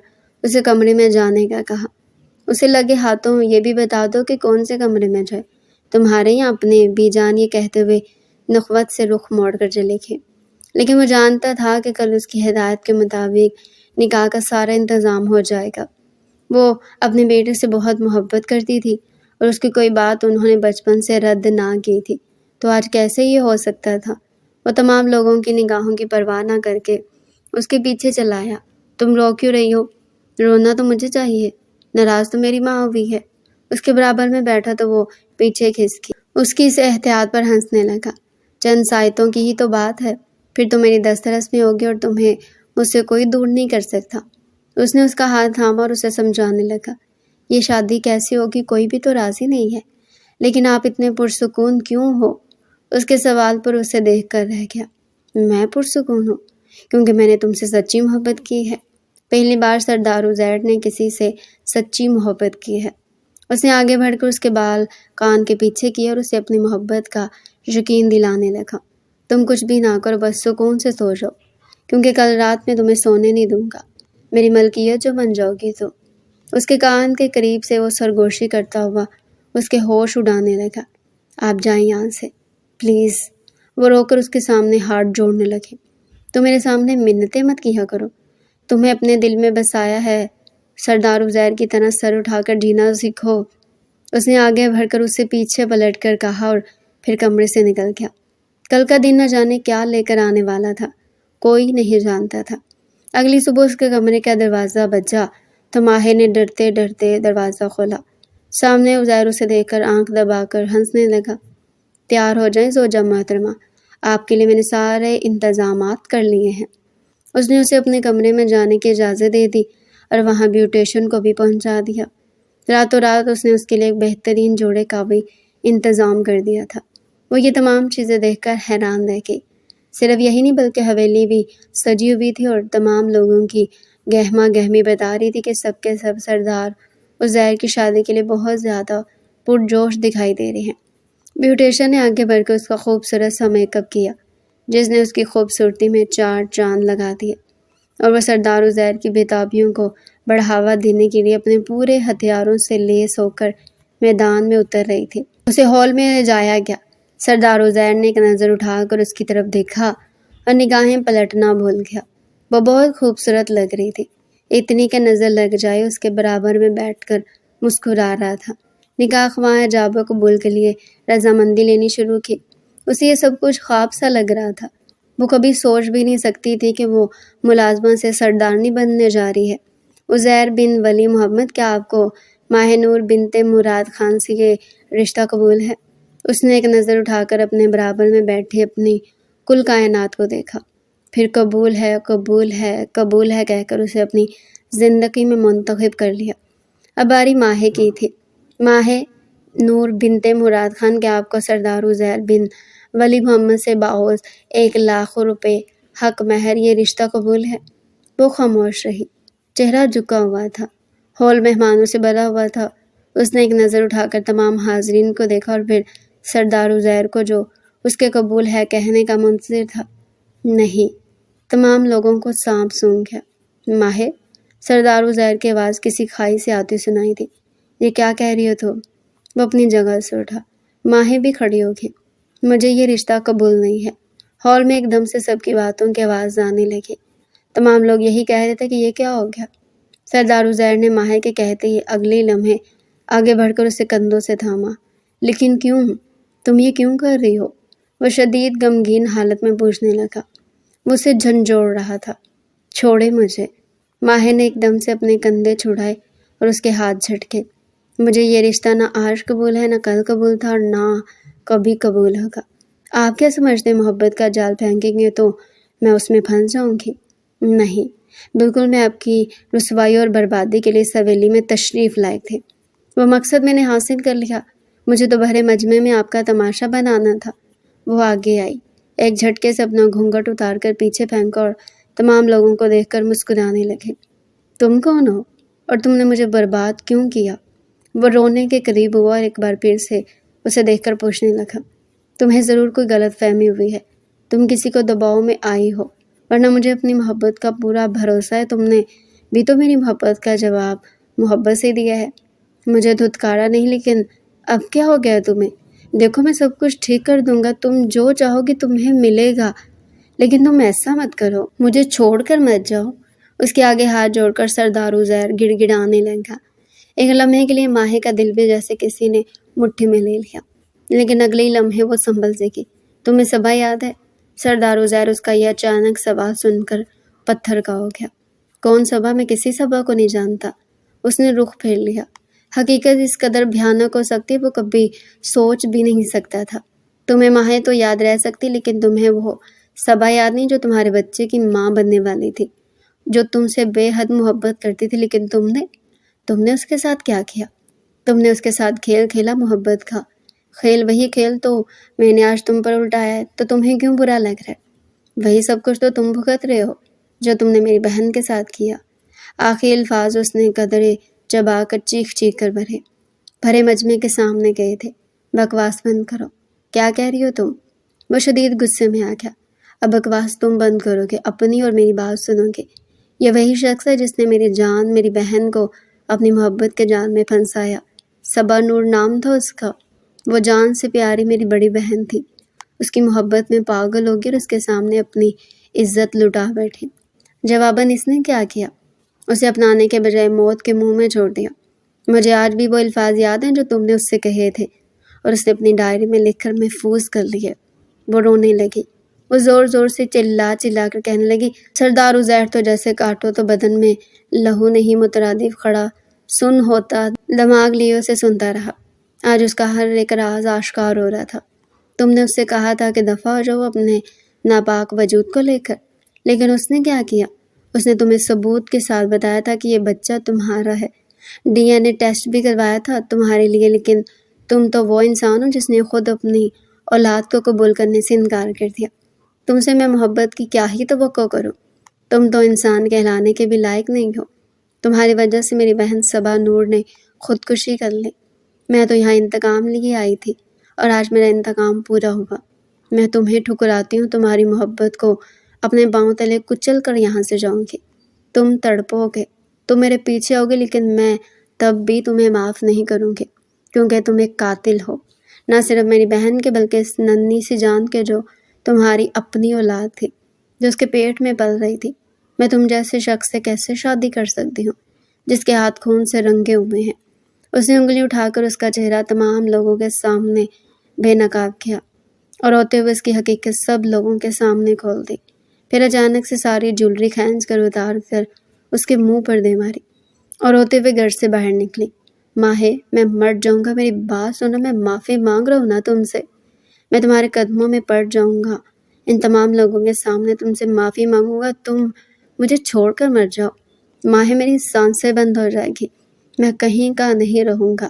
اسے کمرے میں جانے کا کہا۔ اسے لگے ہاتھوں یہ بھی بتا دو کہ کون سے کمرے میں جائے، تمہارے یا اپنے؟ بی جان یہ کہتے ہوئے نخوت سے رخ موڑ کر چلے گئے۔ لیکن وہ جانتا تھا کہ کل اس کی ہدایت کے مطابق نکاح کا سارا انتظام ہو جائے گا۔ وہ اپنے بیٹے سے بہت محبت کرتی تھی اور اس کی کوئی بات انہوں نے بچپن سے رد نہ کی تھی، تو آج کیسے یہ ہو سکتا تھا؟ وہ تمام لوگوں کی نگاہوں کی پرواہ نہ کر کے اس کے پیچھے چلا آیا۔ تم رو کیوں رہی ہو؟ رونا تو مجھے چاہیے، ناراض تو میری ماں ہوئی ہے۔ اس کے برابر میں بیٹھا تو وہ پیچھے کھسکی، اس کی اس احتیاط پر ہنسنے لگا۔ چند ساعتوں کی ہی تو بات ہے، پھر تو میری دسترس میں ہوگی اور تمہیں مجھ سے کوئی دور نہیں کر سکتا۔ اس نے اس کا ہاتھ تھاما اور اسے سمجھانے لگا، یہ شادی کیسی ہوگی؟ کوئی بھی تو راضی نہیں ہے، لیکن آپ اتنے پرسکون کیوں ہو؟ اس کے سوال پر اسے دیکھ کر رہ گیا۔ میں پرسکون ہوں کیونکہ میں نے تم سے سچی محبت کی ہے۔ پہلی بار سردار عزیر نے کسی سے سچی محبت کی ہے۔ اس نے آگے بڑھ کر اس کے بال کان کے پیچھے کیے اور اسے اپنی محبت کا یقین دلانے لگا۔ تم کچھ بھی نہ کرو، بس سکون سے سو جاؤ، کیونکہ کل رات میں تمہیں سونے نہیں دوں گا، میری ملکیت جو بن جاؤ گی تو۔ اس کے کان کے قریب سے وہ سرگوشی کرتا ہوا اس کے ہوش اڑانے لگا۔ آپ جائیں یہاں سے پلیز۔ وہ رو کر اس کے سامنے ہاتھ جوڑنے لگے۔ تو میرے سامنے منتیں مت کیا کرو، تمہیں اپنے دل میں بسایا ہے، سردار عزیر کی طرح سر اٹھا کر جینا سیکھو۔ اس نے آگے بڑھ کر اسے پیچھے پلٹ کر کہا اور پھر کمرے سے نکل گیا۔ کل کا دن نہ جانے کیا لے کر آنے والا تھا، کوئی نہیں جانتا تھا۔ اگلی صبح اس کے کمرے کا دروازہ بجا تو ماہر نے ڈرتے ڈرتے دروازہ کھولا۔ سامنے عزیر اسے دیکھ کر آنکھ دبا کر ہنسنے لگا۔ تیار ہو جائیں زوجہ محترمہ، آپ کے لیے میں نے سارے انتظامات کر لیے ہیں۔ اس نے اسے اپنے کمرے میں جانے کی اجازت دے دی اور وہاں بیوٹیشن کو بھی پہنچا دیا۔ راتوں رات اس نے اس کے لیے ایک بہترین جوڑے کا بھی انتظام کر دیا تھا۔ وہ یہ تمام چیزیں دیکھ کر حیران رہ گئی۔ صرف یہی نہیں بلکہ حویلی بھی سجی ہوئی تھی اور تمام لوگوں کی گہما گہمی بتا رہی تھی کہ سب کے سب سردار عزیر کی شادی کے لیے بہت زیادہ پرجوش دکھائی دے رہے ہیں۔ بیوٹیشن نے آگے بڑھ کر اس کا خوبصورت سا میک اپ کیا، جس نے اس کی خوبصورتی میں 4 چاند لگا دیے، اور وہ سردار عزیر کی بےتابیوں کو بڑھاوا دینے کے لیے اپنے پورے ہتھیاروں سے لیس ہو کر میدان میں اتر رہی تھی۔ اسے ہال میں لے جایا گیا۔ سردار عزیر نے ایک نظر اٹھا کر اس کی طرف دیکھا اور نگاہیں پلٹنا بھول گیا۔ وہ بہت خوبصورت لگ رہی تھی، اتنی کہ نظر لگ جائے اس کے برابر میں بیٹھ کر مسکرا رہا تھا۔ نکاح خواہ جاب قبول کے لیے رضامندی لینی شروع کی۔ اسے یہ سب کچھ خواب سا لگ رہا تھا۔ وہ کبھی سوچ بھی نہیں سکتی تھی کہ وہ ملازمہ سے سردارنی بننے جا رہی ہے۔ عزیر بن ولی محمد، کیا آپ کو ماہ نور بنت مراد خان سے یہ رشتہ قبول ہے؟ اس نے ایک نظر اٹھا کر اپنے برابر میں بیٹھی اپنی کل کائنات کو دیکھا، پھر قبول ہے قبول ہے قبول ہے کہہ کر اسے اپنی زندگی میں منتخب کر لیا۔ اب باری ماہے کی تھی۔ ماہے نور بنت مراد خان، کیا آپ کو سردار عزیر بن ولی محمد سے باعث 1,00,000 روپے حق مہر یہ رشتہ قبول ہے؟ وہ خاموش رہی، چہرہ جھکا ہوا تھا۔ ہال مہمانوں سے بھرا ہوا تھا۔ اس نے ایک نظر اٹھا کر تمام حاضرین کو دیکھا اور پھر سردار عزیر کو، جو اس کے قبول ہے کہنے کا منتظر تھا۔ نہیں، تمام لوگوں کو سانپ سونگھ گیا۔ ماہر، سردار عزیر کی آواز کسی کھائی سے آتی سنائی دی۔ یہ کیا کہہ رہی ہو تم؟ وہ اپنی جگہ سے اٹھا۔ ماہر بھی کھڑی ہو گئی۔ مجھے یہ رشتہ قبول نہیں ہے۔ ہال میں ایک دم سے سب کی باتوں کی آواز آنے لگی۔ تمام لوگ یہی کہہ رہے تھے کہ یہ کیا ہو گیا۔ سردار عزیر نے ماہر کے کہتے ہی اگلے لمحے آگے بڑھ کر اسے کندھوں سے تھاما۔ لیکن کیوں؟ تم یہ کیوں کر رہی ہو؟ وہ شدید غمگین حالت میں پوچھنے لگا۔ وہ اسے جھنجھوڑ رہا تھا۔ چھوڑے مجھے۔ ماہر نے ایک دم سے اپنے کندھے چھڑائے اور اس کے ہاتھ جھٹکے۔ مجھے یہ رشتہ نہ آج قبول ہے، نہ کل قبول تھا اور نہ کبھی قبول ہوگا۔ آپ کیا سمجھتے ہیں محبت کا جال پھینکیں گے تو میں اس میں پھنس جاؤں گی؟ نہیں، بالکل میں آپ کی رسوائی اور بربادی کے لیے اس حویلی میں تشریف لائے تھے۔ وہ مقصد میں نے حاصل کر لیا، مجھے تو بھرے مجمع میں آپ کا تماشا بنانا تھا۔ وہ آگے آئی، ایک جھٹکے سے اپنا گھونگھٹ اتار کر پیچھے پھینکا اور تمام لوگوں کو دیکھ کر مسکرانے لگے۔ تم کون ہو اور تم نے مجھے برباد کیوں کیا؟ وہ رونے کے قریب ہوا اور ایک بار پھر سے اسے دیکھ کر پوچھنے لگا۔ تمہیں ضرور کوئی غلط فہمی ہوئی ہے، تم کسی کو دباؤ میں آئی ہو، ورنہ مجھے اپنی محبت کا پورا بھروسہ ہے۔ تم نے بھی تو میری محبت کا جواب محبت سے دیا ہے، مجھے دھتکارا نہیں۔ لیکن اب کیا ہو گیا تمہیں؟ دیکھو میں سب کچھ ٹھیک کر دوں گا، تم جو چاہو گی تمہیں ملے گا، لیکن تم ایسا مت کرو، مجھے چھوڑ کر مت جاؤ۔ اس کے آگے ہاتھ جوڑ کر سردار عزیر گڑ گڑانے لگا۔ ایک لمحے کے لیے ماہر کا دل بھی جیسے کسی نے مٹھی میں لے لیا، لیکن اگلے ہی لمحے وہ سنبھل سکی۔ تمہیں صبا یاد ہے؟ سردار عزیر اس کا یہ اچانک سوال سن کر پتھر کا ہو گیا۔ کون صبا؟ میں کسی صبا کو نہیں جانتا۔ اس نے رخ پھیر لیا۔ حقیقت اس قدر بھیانک ہو سکتی وہ کبھی سوچ بھی نہیں سکتا تھا۔ تمہیں ماہر تو یاد رہ سکتی، لیکن تمہیں وہ صبا یاد نہیں جو تمہارے بچے کی ماں بننے والی تھی، جو تم سے بے حد محبت کرتی تھی۔ لیکن تم نے اس کے ساتھ کیا کیا؟ تم نے اس کے ساتھ کھیل کھیلا، محبت کا کھیل۔ وہی کھیل تو میں نے آج تم پر الٹایا ہے، تو تمہیں کیوں برا لگ رہا ہے؟ وہی سب کچھ تو تم بھگت رہے ہو جو تم نے میری بہن کے ساتھ کیا۔ آخری الفاظ اس نے قدرے چبا کر چیخ چیخ کر بھرے۔ بھرے مجمع کے سامنے گئے تھے۔ بکواس بند کرو، کیا کہہ رہی ہو تم؟ وہ شدید غصے میں آ گیا۔ اب بکواس تم بند کرو گے، اپنی اور میری بات سنو گے۔ یہ وہی شخص ہے جس نے میری جان، میری بہن کو اپنی محبت کے جال میں پھنسایا۔ صبا نور نام تھا اس کا۔ وہ جان سے پیاری میری بڑی بہن تھی۔ اس کی محبت میں پاگل ہو گئی اور اس کے سامنے اپنی عزت لٹا بیٹھی۔ جواباً اس نے کیا کیا؟ اسے اپنانے کے بجائے موت کے منہ میں چھوڑ دیا۔ مجھے آج بھی وہ الفاظ یاد ہیں جو تم نے اس سے کہے تھے، اور اس نے اپنی ڈائری میں لکھ کر محفوظ کر لیے۔ وہ رونے لگی۔ وہ زور زور سے چلا کر کہنے لگی، سردار عزیر تو جیسے کاٹو تو بدن میں لہو نہیں مترادف کھڑا سن ہوتا، دماغ لیے اسے سنتا رہا۔ آج اس کا ہر ایک راز آشکار ہو رہا تھا۔ تم نے اس سے کہا تھا کہ دفع ہو جاؤ اپنے ناپاک وجود کو لے کر، لیکن اس نے کیا کیا؟ اس نے تمہیں ثبوت کے ساتھ بتایا تھا کہ یہ بچہ تمہارا ہے۔ DNA ٹیسٹ بھی کروایا تھا تمہارے لیے، لیکن تم تو وہ انسان ہو جس نے خود اپنی اولاد کو قبول کرنے سے انکار کر دیا۔ تم سے میں محبت کی کیا ہی توقع کروں؟ تم تو انسان کہلانے کے بھی لائق نہیں ہو۔ تمہاری وجہ سے میری بہن صبا نور نے خودکشی کر لی۔ میں تو یہاں انتقام لیے آئی تھی، اور آج میرا انتقام پورا ہوا۔ میں تمہیں ٹھکراتی ہوں، تمہاری محبت کو اپنے پاؤں تلے کچل کر یہاں سے جاؤں گی۔ تم تڑپو گے، تم میرے پیچھے ہوگے، لیکن میں تب بھی تمہیں معاف نہیں کروں گی، کیونکہ تم ایک قاتل ہو، نہ صرف میری بہن کے بلکہ اس ننھی سی جان کے جو تمہاری اپنی اولاد تھی، جو اس کے پیٹ میں پل رہی تھی۔ میں تم جیسے شخص سے کیسے شادی کر سکتی ہوں جس کے ہاتھ خون سے رنگے ہوئے ہیں؟ اس نے انگلی اٹھا کر اس کا چہرہ تمام لوگوں کے سامنے بے نقاب کیا، اور روتے ہوئے اس کی حقیقت سب لوگوں کے سامنے کھول دی۔ پھر اچانک سے ساری جولری کھینچ کر اتار کر اس کے منہ پر دے ماری، اور روتے ہوئے گھر سے باہر نکلی۔ ماہے، میں مر جاؤں گا، میری بات سنو، میں معافی مانگ رہا ہوں نا تم سے۔ میں تمہارے قدموں میں پڑ جاؤں گا، ان تمام لوگوں کے سامنے تم سے معافی مانگوں گا، تم مجھے چھوڑ کر مر جاؤ۔ ماہے، میری سانسیں بند ہو جائے گی، میں کہیں کا نہیں رہوں گا۔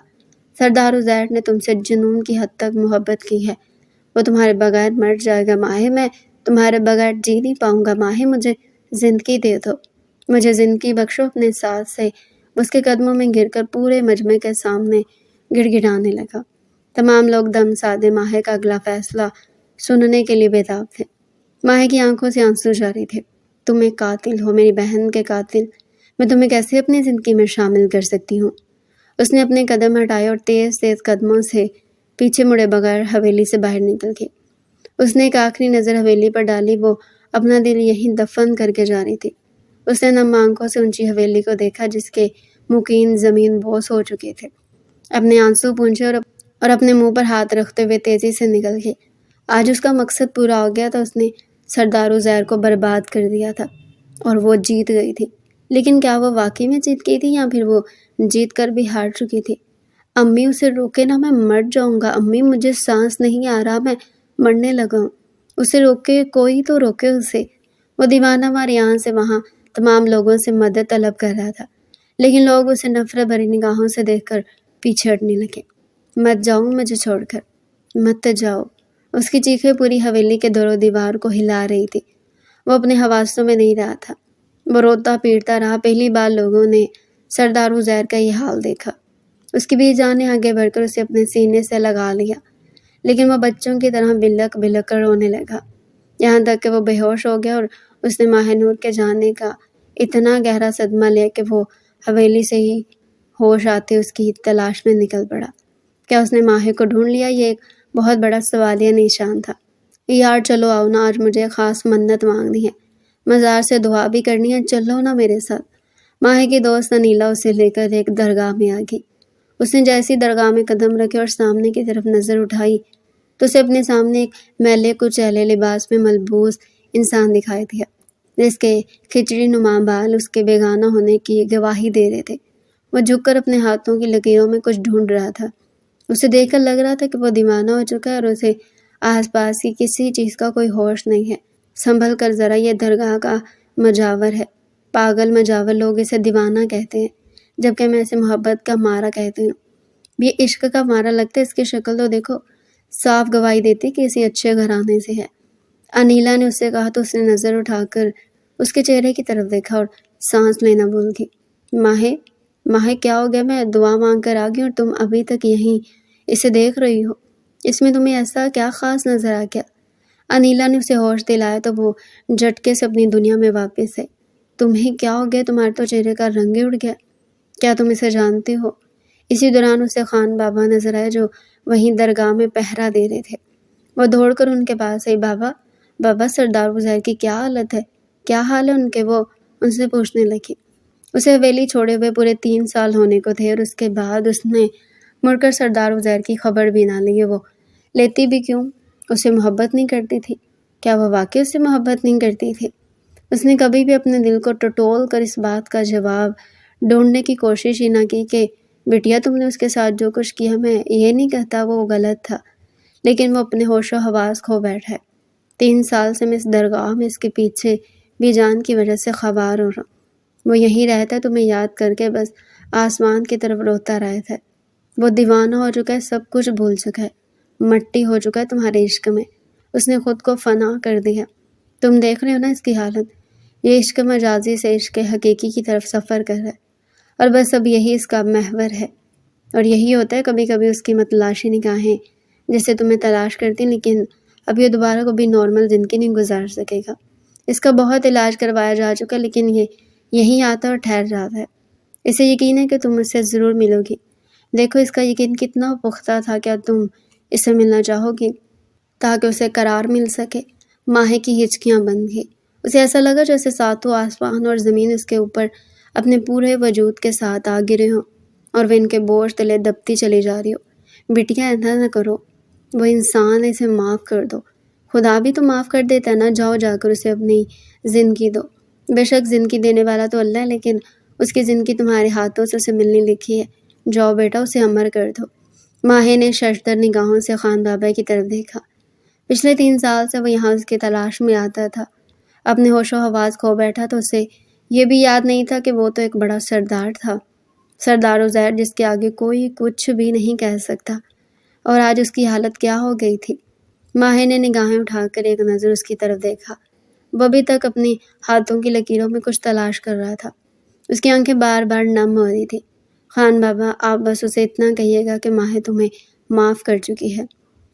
سردار عزیر نے تم سے جنون کی حد تک محبت کی ہے، وہ تمہارے بغیر مر جائے گا۔ ماہے، میں تمہارے بغیر جی نہیں پاؤں گا۔ ماہے، مجھے زندگی دے دو، مجھے زندگی بخشو۔ اپنے ساتھ سے اس کے قدموں میں گر کر پورے مجمع کے سامنے گڑ گڑانے لگا۔ تمام لوگ دم سادے ماہے کا اگلا فیصلہ سننے کے لیے بیتاب تھے۔ ماہے کی آنکھوں سے آنسو جاری تھے۔ تم ایک قاتل ہو، میری بہن کے قاتل۔ میں تمہیں کیسے اپنی زندگی میں شامل کر سکتی ہوں؟ اس نے اپنے قدم ہٹائے اور تیز تیز قدموں سے پیچھے مڑے بغیر حویلی سے باہر نکل گئی۔ اس نے ایک آخری نظر حویلی پر ڈالی، وہ اپنا دل یہیں دفن کر کے جا رہی تھی۔ اس نے نم آنکھوں سے اونچی حویلی کو دیکھا جس کے مقیم زمین بوس ہو چکے تھے۔ اپنے آنسو پونچھے اور اپنے منہ پر ہاتھ رکھتے ہوئے تیزی سے نکل گئی۔ آج اس کا مقصد پورا ہو گیا تھا۔ اس نے سردار عزیر کو برباد کر دیا تھا اور وہ جیت گئی تھی۔ لیکن کیا وہ واقعی میں جیت گئی تھی، یا پھر وہ جیت کر بھی ہار چکی تھی؟ امی، اسے روکے نا، میں مر جاؤں گا۔ امی، مجھے سانس نہیں آ رہا، میں مرنے لگا ہوں۔ اسے روکے، کوئی تو روکے اسے۔ وہ دیوانہ وار یہاں سے وہاں تمام لوگوں سے مدد طلب کر رہا تھا، لیکن لوگ اسے نفرت بھری نگاہوں سے دیکھ کر پیچھے ہٹنے لگے۔ مت جاؤ مجھے چھوڑ کر، مت جاؤ۔ اس کی چیخیں پوری حویلی کے دور و دیوار کو ہلا رہی تھی۔ وہ اپنے حواسوں میں نہیں رہا تھا۔ وہ روتا پیٹتا رہا۔ پہلی بار لوگوں نے سردار عزیر کا یہ حال دیکھا۔ اس کی بیوی جان نے آگے بڑھ کر اسے اپنے سینے سے لگا لیا، لیکن وہ بچوں کی طرح بلک بلک کر رونے لگا، یہاں تک کہ وہ بے ہوش ہو گیا، اور اس نے ماہ نور کے جانے کا اتنا گہرا صدمہ لیا کہ وہ حویلی سے ہی ہوش آتے اس کی تلاش میں نکل پڑا۔ کیا اس نے ماہے کو ڈھونڈ لیا؟ یہ ایک بہت بڑا سوالیہ نشان تھا۔ یار چلو آؤ نا، آج مجھے خاص منت مانگنی ہے، مزار سے دعا بھی کرنی ہے، چلو نا میرے ساتھ۔ ماہے کی دوست انیلا اسے لے کر ایک درگاہ میں آ گئی۔ اس نے جیسی درگاہ میں قدم رکھے اور سامنے کی طرف نظر اٹھائی تو اسے اپنے سامنے ایک میلے کچیلے لباس میں ملبوس انسان دکھائی دیا، جس کے کھچڑی نما بال اس کے بیگانہ ہونے کی گواہی دے رہے تھے۔ وہ جھک کر اپنے ہاتھوں کی لکیروں میں کچھ ڈھونڈ رہا تھا۔ اسے دیکھ کر لگ رہا تھا کہ وہ دیوانہ ہو چکا ہے اور اسے آس پاس کی کسی چیز کا کوئی ہوش نہیں ہے۔ سنبھل کر ذرا، یہ درگاہ کا مجاور ہے، پاگل مجاور، لوگ اسے دیوانہ کہتے ہیں، جبکہ میں اسے محبت کا مارا کہتی ہوں۔ یہ عشق کا مارا لگتا ہے، اس کی شکل تو دیکھو، صاف گواہی دیتی کہ کسی اچھے گھرانے سے ہے۔ انیلا نے اس سے کہا تو اس نے نظر اٹھا کر اس کے چہرے کی طرف دیکھا اور سانس لینا بھول گئی۔ ماہے، ماہی کیا ہو گیا؟ میں دعا مانگ کر آ گئی اور تم ابھی تک یہیں اسے دیکھ رہی ہو؟ اس میں تمہیں ایسا کیا خاص نظر آ گیا؟ انیلا نے اسے ہوش دلایا تو وہ جھٹکے سے اپنی دنیا میں واپس ہے۔ تمہیں کیا ہو گیا؟ تمہارے تو چہرے کا رنگ ہی اڑ گیا۔ کیا تم اسے جانتے ہو؟ اسی دوران اسے خان بابا نظر آئے جو وہیں درگاہ میں پہرا دے رہے تھے۔ وہ دوڑ کر ان کے پاس آئی۔ بابا سردار عزیر کی کیا حالت ہے؟ کیا حال ہے ان کے؟ وہ ان سے پوچھنے لگی۔ اسے حویلی چھوڑے ہوئے پورے 3 سال ہونے کو تھے اور اس کے بعد اس نے مڑ کر سردار عزیر کی خبر بھی نہ لی۔ وہ لیتی بھی کیوں؟ اسے محبت نہیں کرتی تھی؟ کیا وہ واقعی اس سے محبت نہیں کرتی تھی؟ اس نے کبھی بھی اپنے دل کو ٹٹول کر اس بات کا جواب ڈھونڈنے کی کوشش ہی نہ کی کہ بیٹیا تم نے اس کے ساتھ جو کچھ کیا، میں یہ نہیں کہتا وہ غلط تھا، لیکن وہ اپنے ہوش و حواس کھو بیٹھا ہے۔ 3 سال سے میں اس درگاہ میں اس کے پیچھے بھی جان کی وجہ سے خوار ہو رہا ہوں۔ وہ یہیں رہتا ہے تمہیں یاد کر کے بس آسمان کی طرف روتا رہتا ہے۔ وہ دیوانہ ہو چکا ہے، سب کچھ بھول چکا ہے، مٹی ہو چکا ہے تمہارے عشق میں۔ اس نے خود کو فنا کر دیا۔ تم دیکھ رہے ہو نا اس کی حالت؟ یہ عشق مجازی سے عشق حقیقی کی طرف سفر کر رہا ہے، اور بس اب یہی اس کا محور ہے۔ اور یہی ہوتا ہے کبھی کبھی اس کی متلاشی نگاہیں جسے تمہیں تلاش کرتی، لیکن اب یہ دوبارہ کبھی نارمل زندگی نہیں گزار سکے گا۔ اس کا بہت علاج کروایا جا چکا، لیکن یہ یہیں آتا اور ٹھہر جاتا ہے۔ اسے یقین ہے کہ تم اس سے ضرور ملو گی۔ دیکھو اس کا یقین کتنا پختہ تھا، کیا تم اس سے ملنا چاہو گی تاکہ اسے قرار مل سکے؟ ماہی کی ہچکیاں بند گئی۔ اسے ایسا لگا جیسے ساتوں آسمان اور زمین اس کے اوپر اپنے پورے وجود کے ساتھ آ گرے ہوں اور وہ ان کے بوجھ تلے دبتی چلی جا رہی ہو۔ بیٹیا ایسا نہ کرو، وہ انسان ہے، اسے معاف کر دو۔ خدا بھی تو معاف کر دیتا ہے نا، جاؤ جا کر اسے اپنی زندگی دو۔ بے شک زندگی دینے والا تو اللہ ہے، لیکن اس کی زندگی تمہارے ہاتھوں سے اسے ملنے لکھی ہے۔ جاؤ بیٹا اسے امر کر دو۔ ماہی نے ششدر نگاہوں سے خان بابا کی طرف دیکھا۔ پچھلے 3 سال سے وہ یہاں اس کی تلاش میں آتا تھا، اپنے ہوش و حواس کھو بیٹھا تو اسے یہ بھی یاد نہیں تھا کہ وہ تو ایک بڑا سردار تھا، سردار عزیر جس کے آگے کوئی کچھ بھی نہیں کہہ سکتا۔ اور آج اس کی حالت کیا ہو گئی تھی؟ ماہی نے نگاہیں اٹھا کر ایک نظر اس کی طرف دیکھا۔ وہ ابھی تک اپنی ہاتھوں کی لکیروں میں کچھ تلاش کر رہا تھا۔ اس کی آنکھیں بار بار نم ہو رہی تھی۔ خان بابا آپ بس اسے اتنا کہیے گا کہ ماہی تمہیں معاف کر چکی ہے،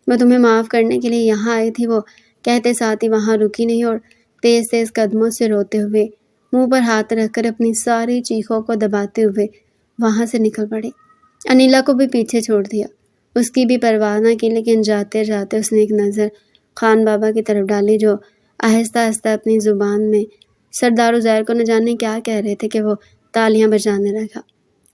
وہ تمہیں معاف کرنے کے لیے یہاں آئی تھی۔ وہ کہتے ساتھ ہی وہاں رکی نہیں اور تیز تیز قدموں سے روتے ہوئے منہ پر ہاتھ رکھ کر اپنی ساری چیخوں کو دباتے ہوئے وہاں سے نکل پڑی۔ انیلا کو بھی پیچھے چھوڑ دیا، اس کی بھی پرواہ نہ کی، لیکن جاتے جاتے اس نے ایک نظر خان بابا کی طرف ڈالی جو آہستہ آہستہ اپنی زبان میں سردار عزیر کو نہ جانے کیا کہہ رہے تھے کہ وہ تالیاں بجانے لگا،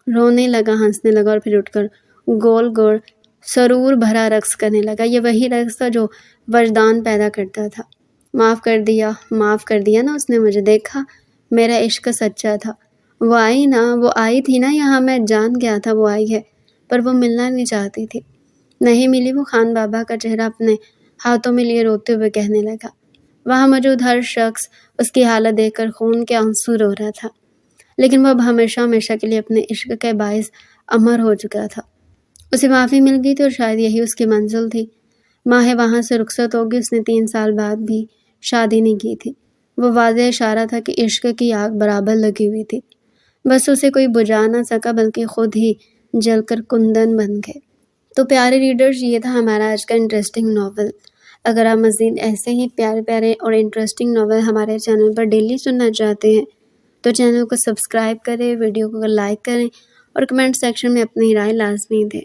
رونے لگا، ہنسنے لگا اور پھر اٹھ کر گول گول سرور بھرا رقص کرنے لگا۔ یہ وہی رقص تھا جو وجدان پیدا کرتا تھا۔ معاف کر دیا نا اس نے مجھے، دیکھا میرا عشق سچا تھا۔ وہ آئی تھی نا یہاں، میں جان گیا تھا وہ آئی ہے، پر وہ ملنا نہیں چاہتی تھی، نہیں ملی وہ۔ خان بابا کا چہرہ اپنے ہاتھوں میں لیے روتے ہوئے کہنے لگا۔ وہاں موجود ہر شخص اس کی حالت دیکھ کر خون کے آنسو رو رہا تھا، لیکن وہ اب ہمیشہ ہمیشہ کے لیے اپنے عشق کے باعث امر ہو چکا تھا۔ اسے معافی مل گئی تھی اور شاید یہی اس کی منزل تھی۔ ماہی وہاں سے رخصت ہوگی، اس نے 3 سال بعد بھی شادی نہیں کی تھی۔ وہ واضح اشارہ تھا کہ عشق کی آگ برابر لگی ہوئی تھی، بس اسے کوئی بجھا نہ سکا بلکہ خود ہی جل کر کندن بن گئے۔ تو پیارے ریڈرز، یہ تھا ہمارا آج کا انٹرسٹنگ ناول۔ اگر آپ مزید ایسے ہی پیارے پیارے اور انٹرسٹنگ ناول ہمارے چینل پر ڈیلی سننا چاہتے ہیں تو چینل کو سبسکرائب کریں، ویڈیو کو لائک کریں اور کمنٹ سیکشن میں اپنی رائے لازمی دیں۔